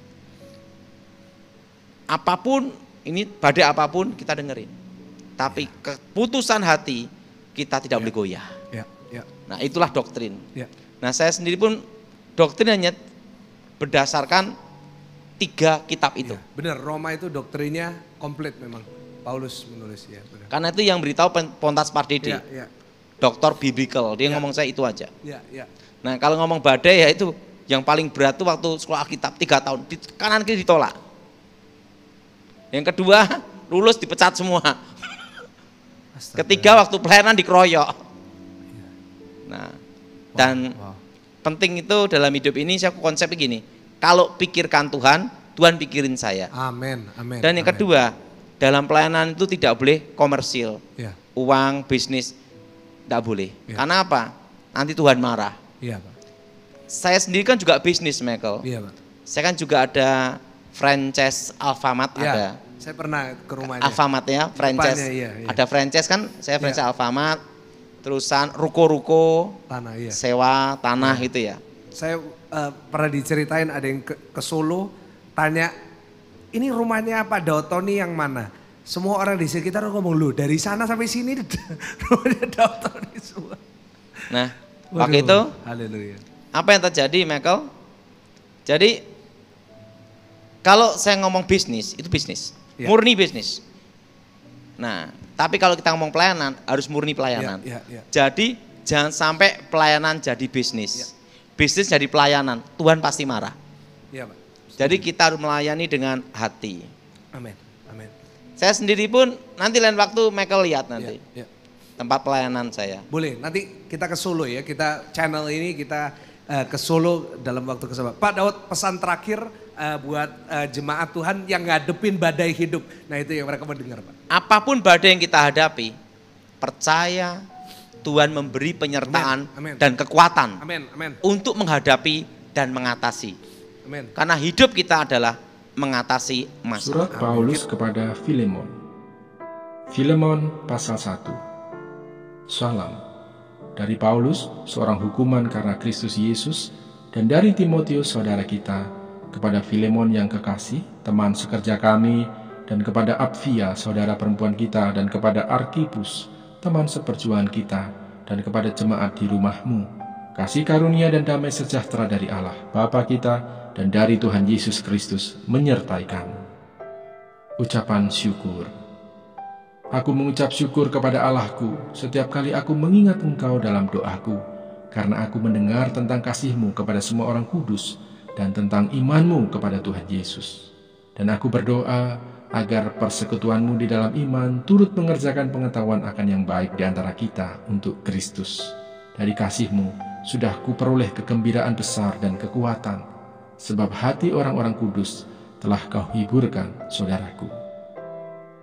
Speaker 1: Apapun ini, badai apapun kita dengerin, tapi keputusan hati kita tidak boleh goyah.
Speaker 2: Yeah, yeah,
Speaker 1: Nah, itulah doktrin.
Speaker 2: yeah.
Speaker 1: Nah, saya sendiri pun doktrin hanya berdasarkan 3 kitab itu.
Speaker 2: Iya, benar, Roma itu doktrinnya komplit memang. Paulus menulis ya, benar.
Speaker 1: Karena itu yang beritahu Pontas Pardede,
Speaker 2: Iya, iya.
Speaker 1: doktor biblical, dia
Speaker 2: Ya.
Speaker 1: ngomong saya itu aja.
Speaker 2: Iya, iya.
Speaker 1: Nah, kalau ngomong badai ya itu yang paling berat tuh waktu sekolah Alkitab 3 tahun, di kanan kiri ditolak. Yang kedua, lulus dipecat semua.
Speaker 2: Astaga.
Speaker 1: Ketiga, waktu pelayanan dikeroyok. Nah, dan
Speaker 2: Wow.
Speaker 1: penting itu dalam hidup ini saya konsep begini, kalau pikirkan Tuhan, Tuhan pikirin saya.
Speaker 2: Amin, amin.
Speaker 1: Dan yang
Speaker 2: amin.
Speaker 1: kedua, dalam pelayanan itu tidak boleh komersil,
Speaker 2: Iya,
Speaker 1: uang, bisnis, tidak boleh.
Speaker 2: Ya.
Speaker 1: Karena apa? Nanti Tuhan marah.
Speaker 2: iya, Pak.
Speaker 1: Saya sendiri kan juga bisnis, Michael.
Speaker 2: Iya, Pak.
Speaker 1: Saya kan juga ada franchise Alfamart,
Speaker 2: Iya,
Speaker 1: ada
Speaker 2: saya pernah ke rumahnya.
Speaker 1: Alfamart ya, franchise.
Speaker 2: Depannya, iya, iya.
Speaker 1: Ada franchise kan, saya franchise
Speaker 2: Iya.
Speaker 1: Alfamart, terusan ruko-ruko,
Speaker 2: Tanah, iya.
Speaker 1: sewa tanah gitu ya.
Speaker 2: Saya pernah diceritain ada yang ke Solo, tanya, ini rumahnya Pak Dautoni yang mana? Semua orang di sekitar ngomong, lu dari sana sampai sini rumahnya Dautoni semua.
Speaker 1: Nah, waktu itu
Speaker 2: Haleluya.
Speaker 1: apa yang terjadi, Michael? Jadi kalau saya ngomong bisnis, itu bisnis,
Speaker 2: Ya.
Speaker 1: murni bisnis. Nah, tapi kalau kita ngomong pelayanan, harus murni pelayanan.
Speaker 2: Ya, ya, ya.
Speaker 1: Jadi jangan sampai pelayanan jadi bisnis, bisnis jadi pelayanan, Tuhan pasti marah.
Speaker 2: Iya, Pak.
Speaker 1: Jadi kita harus melayani dengan hati.
Speaker 2: Amin, amin.
Speaker 1: Saya sendiri pun nanti lain waktu Michael lihat nanti
Speaker 2: Ya, ya.
Speaker 1: tempat pelayanan saya.
Speaker 2: Boleh, nanti kita ke Solo ya, kita channel ini kita ke Solo dalam waktu kesempatan. Pak Daud, pesan terakhir buat jemaat Tuhan yang ngadepin badai hidup. Nah itu yang mereka mau dengar, Pak.
Speaker 1: Apapun badai yang kita hadapi, percaya Tuhan memberi penyertaan
Speaker 2: Amin, amin.
Speaker 1: dan kekuatan
Speaker 2: Amin, amin,
Speaker 1: untuk menghadapi dan mengatasi.
Speaker 2: amin.
Speaker 1: Karena hidup kita adalah mengatasi masalah.
Speaker 4: Surat Paulus kepada Filemon. Filemon pasal 1. Salam dari Paulus, seorang hukuman karena Kristus Yesus, dan dari Timotius saudara kita, kepada Filemon yang kekasih, teman sekerja kami, dan kepada Apfia saudara perempuan kita, dan kepada Arkipus, teman seperjuangan kita, dan kepada jemaat di rumahmu. Kasih karunia dan damai sejahtera dari Allah, Bapa kita, dan dari Tuhan Yesus Kristus menyertai kamu. Ucapan syukur. Aku mengucap syukur kepada Allahku setiap kali aku mengingat Engkau dalam doaku, karena aku mendengar tentang kasih-Mu kepada semua orang kudus dan tentang iman-Mu kepada Tuhan Yesus. Dan aku berdoa agar persekutuan-Mu di dalam iman turut mengerjakan pengetahuan akan yang baik di antara kita untuk Kristus. Dari kasih-Mu sudah kuperoleh kegembiraan besar dan kekuatan, sebab hati orang-orang kudus telah Kau hiburkan, saudaraku.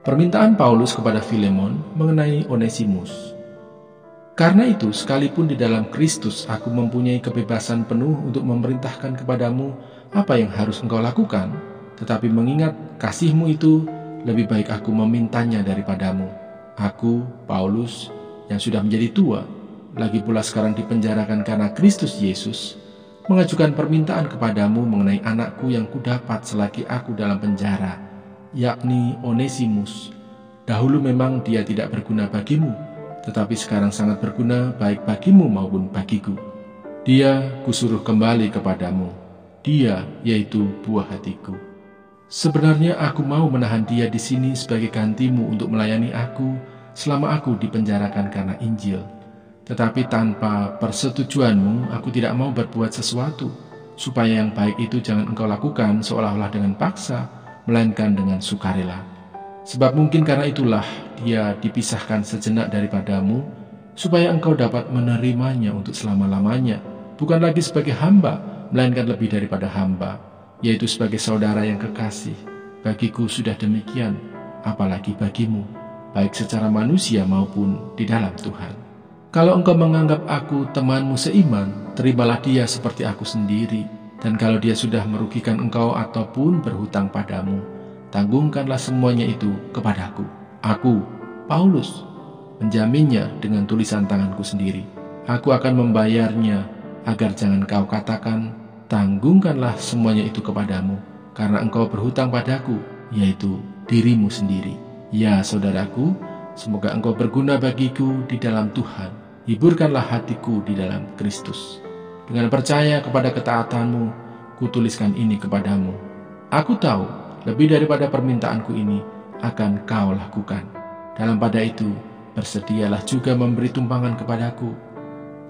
Speaker 4: Permintaan Paulus kepada Filemon mengenai Onesimus. Karena itu, sekalipun di dalam Kristus aku mempunyai kebebasan penuh untuk memerintahkan kepadamu apa yang harus engkau lakukan, tetapi mengingat kasih-Mu itu, lebih baik aku memintanya daripadamu. Aku, Paulus, yang sudah menjadi tua, lagi pula sekarang dipenjarakan karena Kristus Yesus, mengajukan permintaan kepadamu mengenai anakku yang kudapat selagi aku dalam penjara, yakni Onesimus. Dahulu memang dia tidak berguna bagimu, tetapi sekarang sangat berguna baik bagimu maupun bagiku. Dia kusuruh kembali kepadamu. Dia yaitu buah hatiku. Sebenarnya aku mau menahan dia di sini sebagai gantimu untuk melayani aku selama aku dipenjarakan karena Injil. Tetapi tanpa persetujuanmu, aku tidak mau berbuat sesuatu, supaya yang baik itu jangan engkau lakukan seolah-olah dengan paksa, melainkan dengan sukarela. Sebab mungkin karena itulah dia dipisahkan sejenak daripadamu, supaya engkau dapat menerimanya untuk selama-lamanya, bukan lagi sebagai hamba, melainkan lebih daripada hamba, yaitu sebagai saudara yang kekasih. Bagiku sudah demikian, apalagi bagimu, baik secara manusia maupun di dalam Tuhan. Kalau engkau menganggap aku temanmu seiman, terimalah dia seperti aku sendiri. Dan kalau dia sudah merugikan engkau ataupun berhutang padamu, tanggungkanlah semuanya itu kepadaku. Aku, Paulus, menjaminnya dengan tulisan tanganku sendiri. Aku akan membayarnya, agar jangan kau katakan, tanggungkanlah semuanya itu kepadamu, karena engkau berhutang padaku, yaitu dirimu sendiri. Ya saudaraku, semoga engkau berguna bagiku di dalam Tuhan. Hiburkanlah hatiku di dalam Kristus. Dengan percaya kepada ketaatanmu, kutuliskan ini kepadamu. Aku tahu, lebih daripada permintaanku ini akan kau lakukan. Dalam pada itu, bersedialah juga memberi tumpangan kepadaku,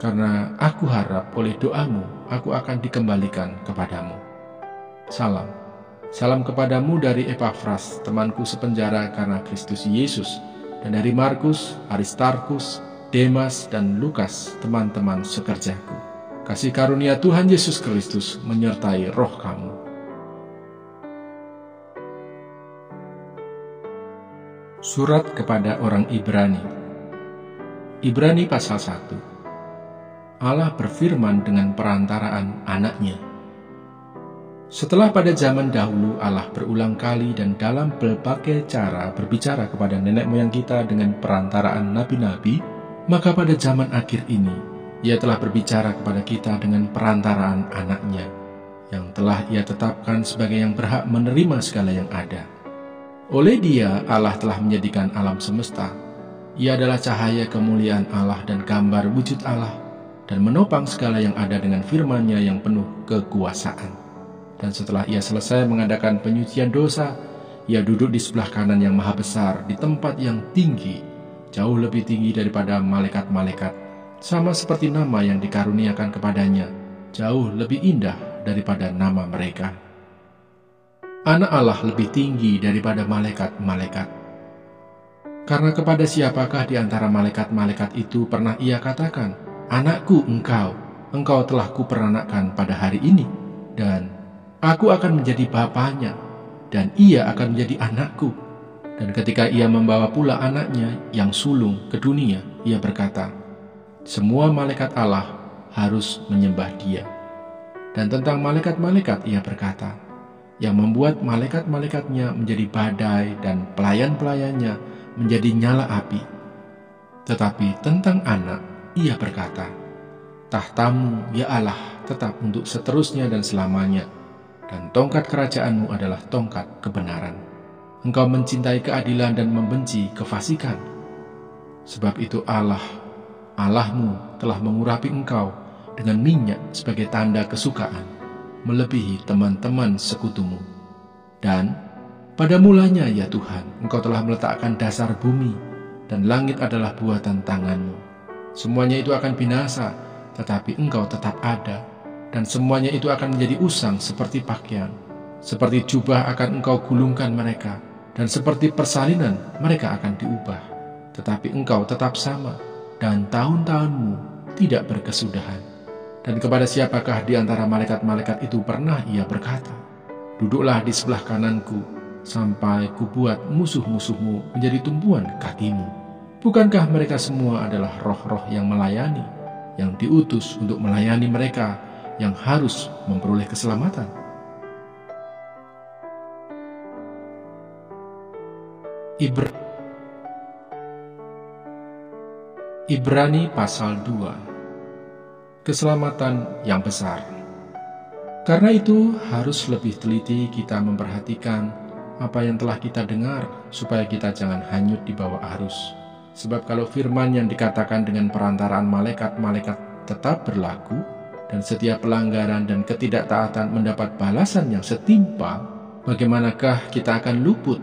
Speaker 4: karena aku harap oleh doamu, aku akan dikembalikan kepadamu. Salam. Salam kepadamu dari Epafras, temanku sepenjara karena Kristus Yesus, dan dari Markus, Aristarkus, Demas, dan Lukas, teman-teman sekerjaku. Kasih karunia Tuhan Yesus Kristus menyertai roh kamu. Surat kepada orang Ibrani. Ibrani pasal 1. Allah berfirman dengan perantaraan anaknya. Setelah pada zaman dahulu Allah berulang kali dan dalam berbagai cara berbicara kepada nenek moyang kita dengan perantaraan nabi-nabi, maka pada zaman akhir ini Ia telah berbicara kepada kita dengan perantaraan anaknya, yang telah Ia tetapkan sebagai yang berhak menerima segala yang ada. Oleh Dia Allah telah menjadikan alam semesta. Ia adalah cahaya kemuliaan Allah dan gambar wujud Allah, dan menopang segala yang ada dengan firman-Nya yang penuh kekuasaan. Dan setelah Ia selesai mengadakan penyucian dosa, Ia duduk di sebelah kanan yang maha besar di tempat yang tinggi, jauh lebih tinggi daripada malaikat-malaikat, sama seperti nama yang dikaruniakan kepadanya, jauh lebih indah daripada nama mereka. Anak Allah lebih tinggi daripada malaikat-malaikat. Karena kepada siapakah di antara malaikat-malaikat itu pernah Ia katakan, "Anakku engkau telah kuperanakkan pada hari ini, dan aku akan menjadi bapaknya, dan ia akan menjadi anakku." Dan ketika Ia membawa pula anaknya yang sulung ke dunia, Ia berkata, "Semua malaikat Allah harus menyembah Dia." Dan tentang malaikat-malaikat Ia berkata, "Yang membuat malaikat-malaikatnya menjadi badai dan pelayan-pelayannya menjadi nyala api." Tetapi tentang anak Ia berkata, "Tahtamu, ya Allah, tetap untuk seterusnya dan selamanya, dan tongkat kerajaanmu adalah tongkat kebenaran. Engkau mencintai keadilan dan membenci kefasikan. Sebab itu Allahmu telah mengurapi engkau dengan minyak sebagai tanda kesukaan, melebihi teman-teman sekutumu. Dan pada mulanya, ya Tuhan, engkau telah meletakkan dasar bumi, dan langit adalah buatan tanganmu. Semuanya itu akan binasa, tetapi engkau tetap ada, dan semuanya itu akan menjadi usang seperti pakaian. Seperti jubah akan engkau gulungkan mereka, dan seperti persalinan mereka akan diubah. Tetapi engkau tetap sama, dan tahun-tahunmu tidak berkesudahan." Dan kepada siapakah di antara malaikat-malaikat itu pernah Ia berkata, "Duduklah di sebelah kananku, sampai kubuat musuh-musuhmu menjadi tumpuan kakimu." Bukankah mereka semua adalah roh-roh yang melayani, yang diutus untuk melayani mereka yang harus memperoleh keselamatan? Ibrani pasal 2. Keselamatan yang besar. Karena itu harus lebih teliti kita memperhatikan apa yang telah kita dengar, supaya kita jangan hanyut di bawah arus. Sebab kalau firman yang dikatakan dengan perantaraan malaikat-malaikat tetap berlaku, dan setiap pelanggaran dan ketidaktaatan mendapat balasan yang setimpal, bagaimanakah kita akan luput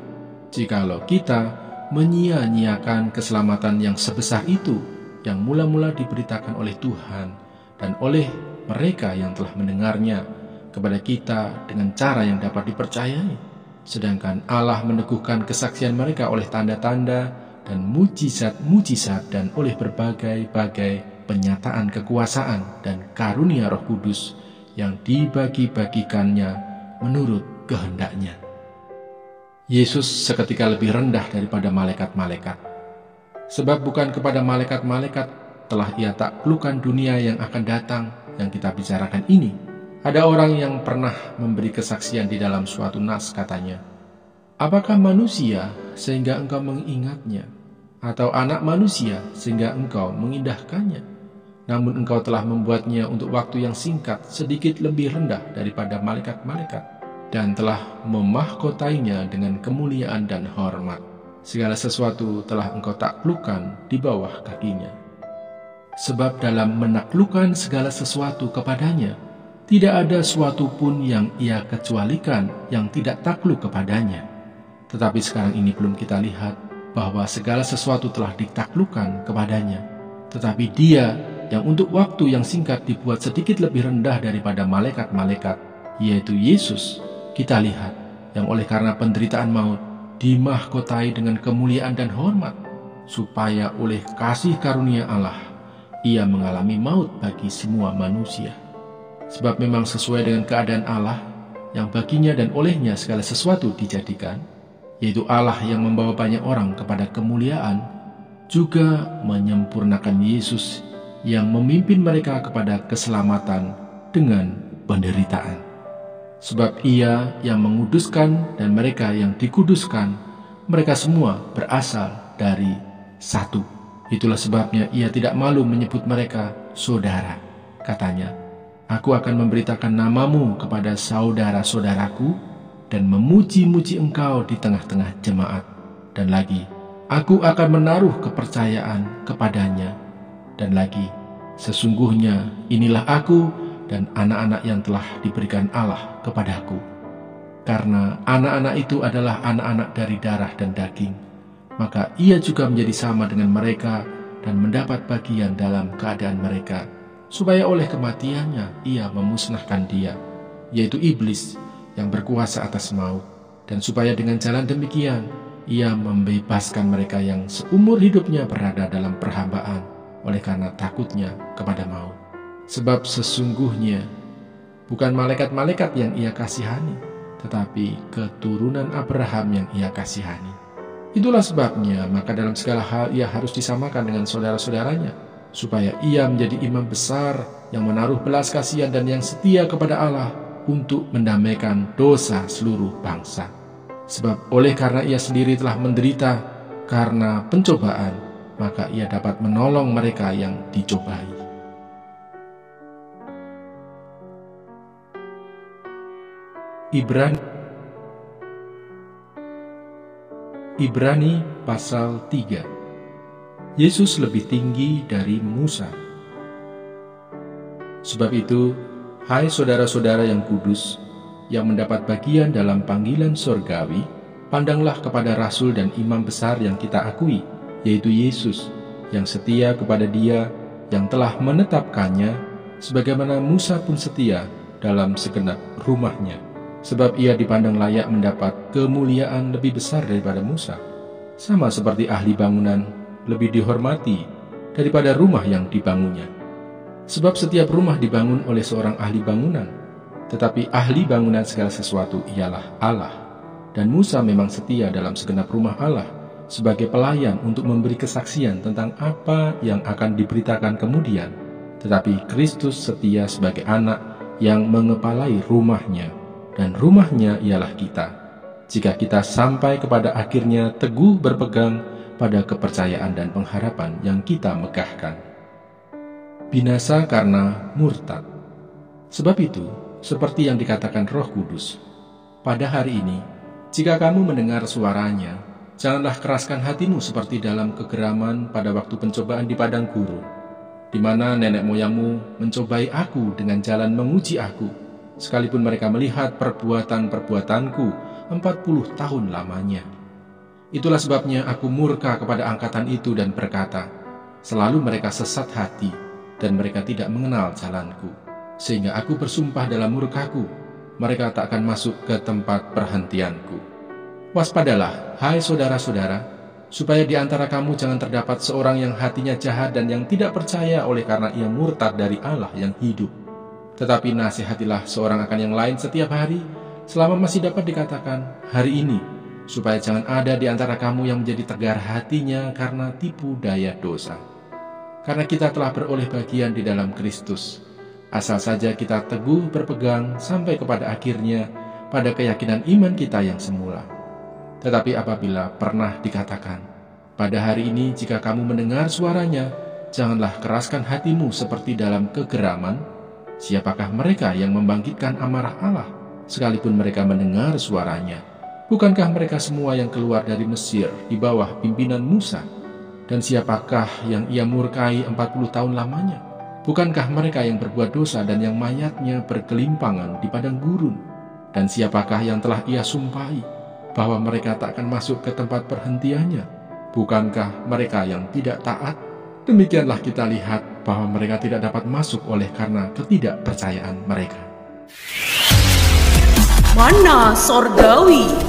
Speaker 4: jikalau kita menyia-nyiakan keselamatan yang sebesar itu yang mula-mula diberitakan oleh Tuhan dan oleh mereka yang telah mendengarnya kepada kita dengan cara yang dapat dipercayai. Sedangkan Allah meneguhkan kesaksian mereka oleh tanda-tanda dan mujizat-mujizat dan oleh berbagai-bagai penyataan kekuasaan dan karunia Roh Kudus yang dibagi-bagikannya menurut kehendaknya. Yesus seketika lebih rendah daripada malaikat-malaikat. Sebab bukan kepada malaikat-malaikat telah ia taklukkan dunia yang akan datang yang kita bicarakan ini. Ada orang yang pernah memberi kesaksian di dalam suatu nas, katanya, "Apakah manusia sehingga engkau mengingatnya, atau anak manusia sehingga engkau mengindahkannya? Namun engkau telah membuatnya untuk waktu yang singkat sedikit lebih rendah daripada malaikat-malaikat, dan telah memahkotainya dengan kemuliaan dan hormat. Segala sesuatu telah engkau taklukkan di bawah kakinya. Sebab dalam menaklukkan segala sesuatu kepadanya, tidak ada suatu pun yang ia kecualikan yang tidak takluk kepadanya. Tetapi sekarang ini belum kita lihat bahwa segala sesuatu telah ditaklukkan kepadanya. Tetapi dia yang untuk waktu yang singkat dibuat sedikit lebih rendah daripada malaikat-malaikat, yaitu Yesus, kita lihat, yang oleh karena penderitaan maut dimahkotai dengan kemuliaan dan hormat, supaya oleh kasih karunia Allah ia mengalami maut bagi semua manusia. Sebab memang sesuai dengan keadaan Allah yang baginya dan olehnya segala sesuatu dijadikan, yaitu Allah yang membawa banyak orang kepada kemuliaan, juga menyempurnakan Yesus yang memimpin mereka kepada keselamatan dengan penderitaan. Sebab ia yang menguduskan dan mereka yang dikuduskan, mereka semua berasal dari satu. Itulah sebabnya ia tidak malu menyebut mereka saudara. Katanya, "Aku akan memberitakan namamu kepada saudara-saudaraku dan memuji-muji engkau di tengah-tengah jemaat. Dan lagi, aku akan menaruh kepercayaan kepadanya. Dan lagi, sesungguhnya inilah aku dan anak-anak yang telah diberikan Allah kepadaku. Karena anak-anak itu adalah anak-anak dari darah dan daging, maka ia juga menjadi sama dengan mereka dan mendapat bagian dalam keadaan mereka, supaya oleh kematiannya ia memusnahkan dia, yaitu iblis yang berkuasa atas maut, dan supaya dengan jalan demikian ia membebaskan mereka yang seumur hidupnya berada dalam perhambaan oleh karena takutnya kepada maut. Sebab sesungguhnya bukan malaikat-malaikat yang ia kasihani, tetapi keturunan Abraham yang ia kasihani. Itulah sebabnya maka dalam segala hal ia harus disamakan dengan saudara-saudaranya, supaya ia menjadi imam besar yang menaruh belas kasihan dan yang setia kepada Allah untuk mendamaikan dosa seluruh bangsa. Sebab oleh karena ia sendiri telah menderita karena pencobaan, maka ia dapat menolong mereka yang dicobai." Ibrani pasal 3. Yesus lebih tinggi dari Musa. Sebab itu, hai saudara-saudara yang kudus, yang mendapat bagian dalam panggilan surgawi, pandanglah kepada rasul dan imam besar yang kita akui, yaitu Yesus, yang setia kepada Dia yang telah menetapkannya, sebagaimana Musa pun setia dalam segenap rumahnya. Sebab ia dipandang layak mendapat kemuliaan lebih besar daripada Musa. Sama seperti ahli bangunan lebih dihormati daripada rumah yang dibangunnya. Sebab setiap rumah dibangun oleh seorang ahli bangunan, tetapi ahli bangunan segala sesuatu ialah Allah. Dan Musa memang setia dalam segenap rumah Allah sebagai pelayan untuk memberi kesaksian tentang apa yang akan diberitakan kemudian. Tetapi Kristus setia sebagai anak yang mengepalai rumahnya, dan rumahnya ialah kita, jika kita sampai kepada akhirnya teguh berpegang pada kepercayaan dan pengharapan yang kita megahkan. Binasa karena murtad. Sebab itu, seperti yang dikatakan Roh Kudus, pada hari ini, jika kamu mendengar suaranya, janganlah keraskan hatimu seperti dalam kegeraman pada waktu pencobaan di padang gurun, di mana nenek moyangmu mencobai aku dengan jalan menguji aku, sekalipun mereka melihat perbuatan-perbuatanku 40 tahun lamanya. Itulah sebabnya aku murka kepada angkatan itu dan berkata, selalu mereka sesat hati dan mereka tidak mengenal jalanku. Sehingga aku bersumpah dalam murkaku, mereka tak akan masuk ke tempat perhentianku. Waspadalah, hai saudara-saudara, supaya di antara kamu jangan terdapat seorang yang hatinya jahat dan yang tidak percaya oleh karena ia murtad dari Allah yang hidup. Tetapi nasihatilah seorang akan yang lain setiap hari, selama masih dapat dikatakan hari ini, supaya jangan ada di antara kamu yang menjadi tegar hatinya karena tipu daya dosa. Karena kita telah beroleh bagian di dalam Kristus, asal saja kita teguh berpegang sampai kepada akhirnya pada keyakinan iman kita yang semula. Tetapi apabila pernah dikatakan, pada hari ini jika kamu mendengar suaranya, janganlah keraskan hatimu seperti dalam kegeraman. Siapakah mereka yang membangkitkan amarah Allah, sekalipun mereka mendengar suaranya? Bukankah mereka semua yang keluar dari Mesir di bawah pimpinan Musa? Dan siapakah yang ia murkai 40 tahun lamanya? Bukankah mereka yang berbuat dosa dan yang mayatnya bergelimpangan di padang gurun? Dan siapakah yang telah ia sumpahi bahwa mereka tak akan masuk ke tempat perhentiannya? Bukankah mereka yang tidak taat? Demikianlah kita lihat bahwa mereka tidak dapat masuk oleh karena ketidakpercayaan mereka.
Speaker 5: Mana Sorgawi.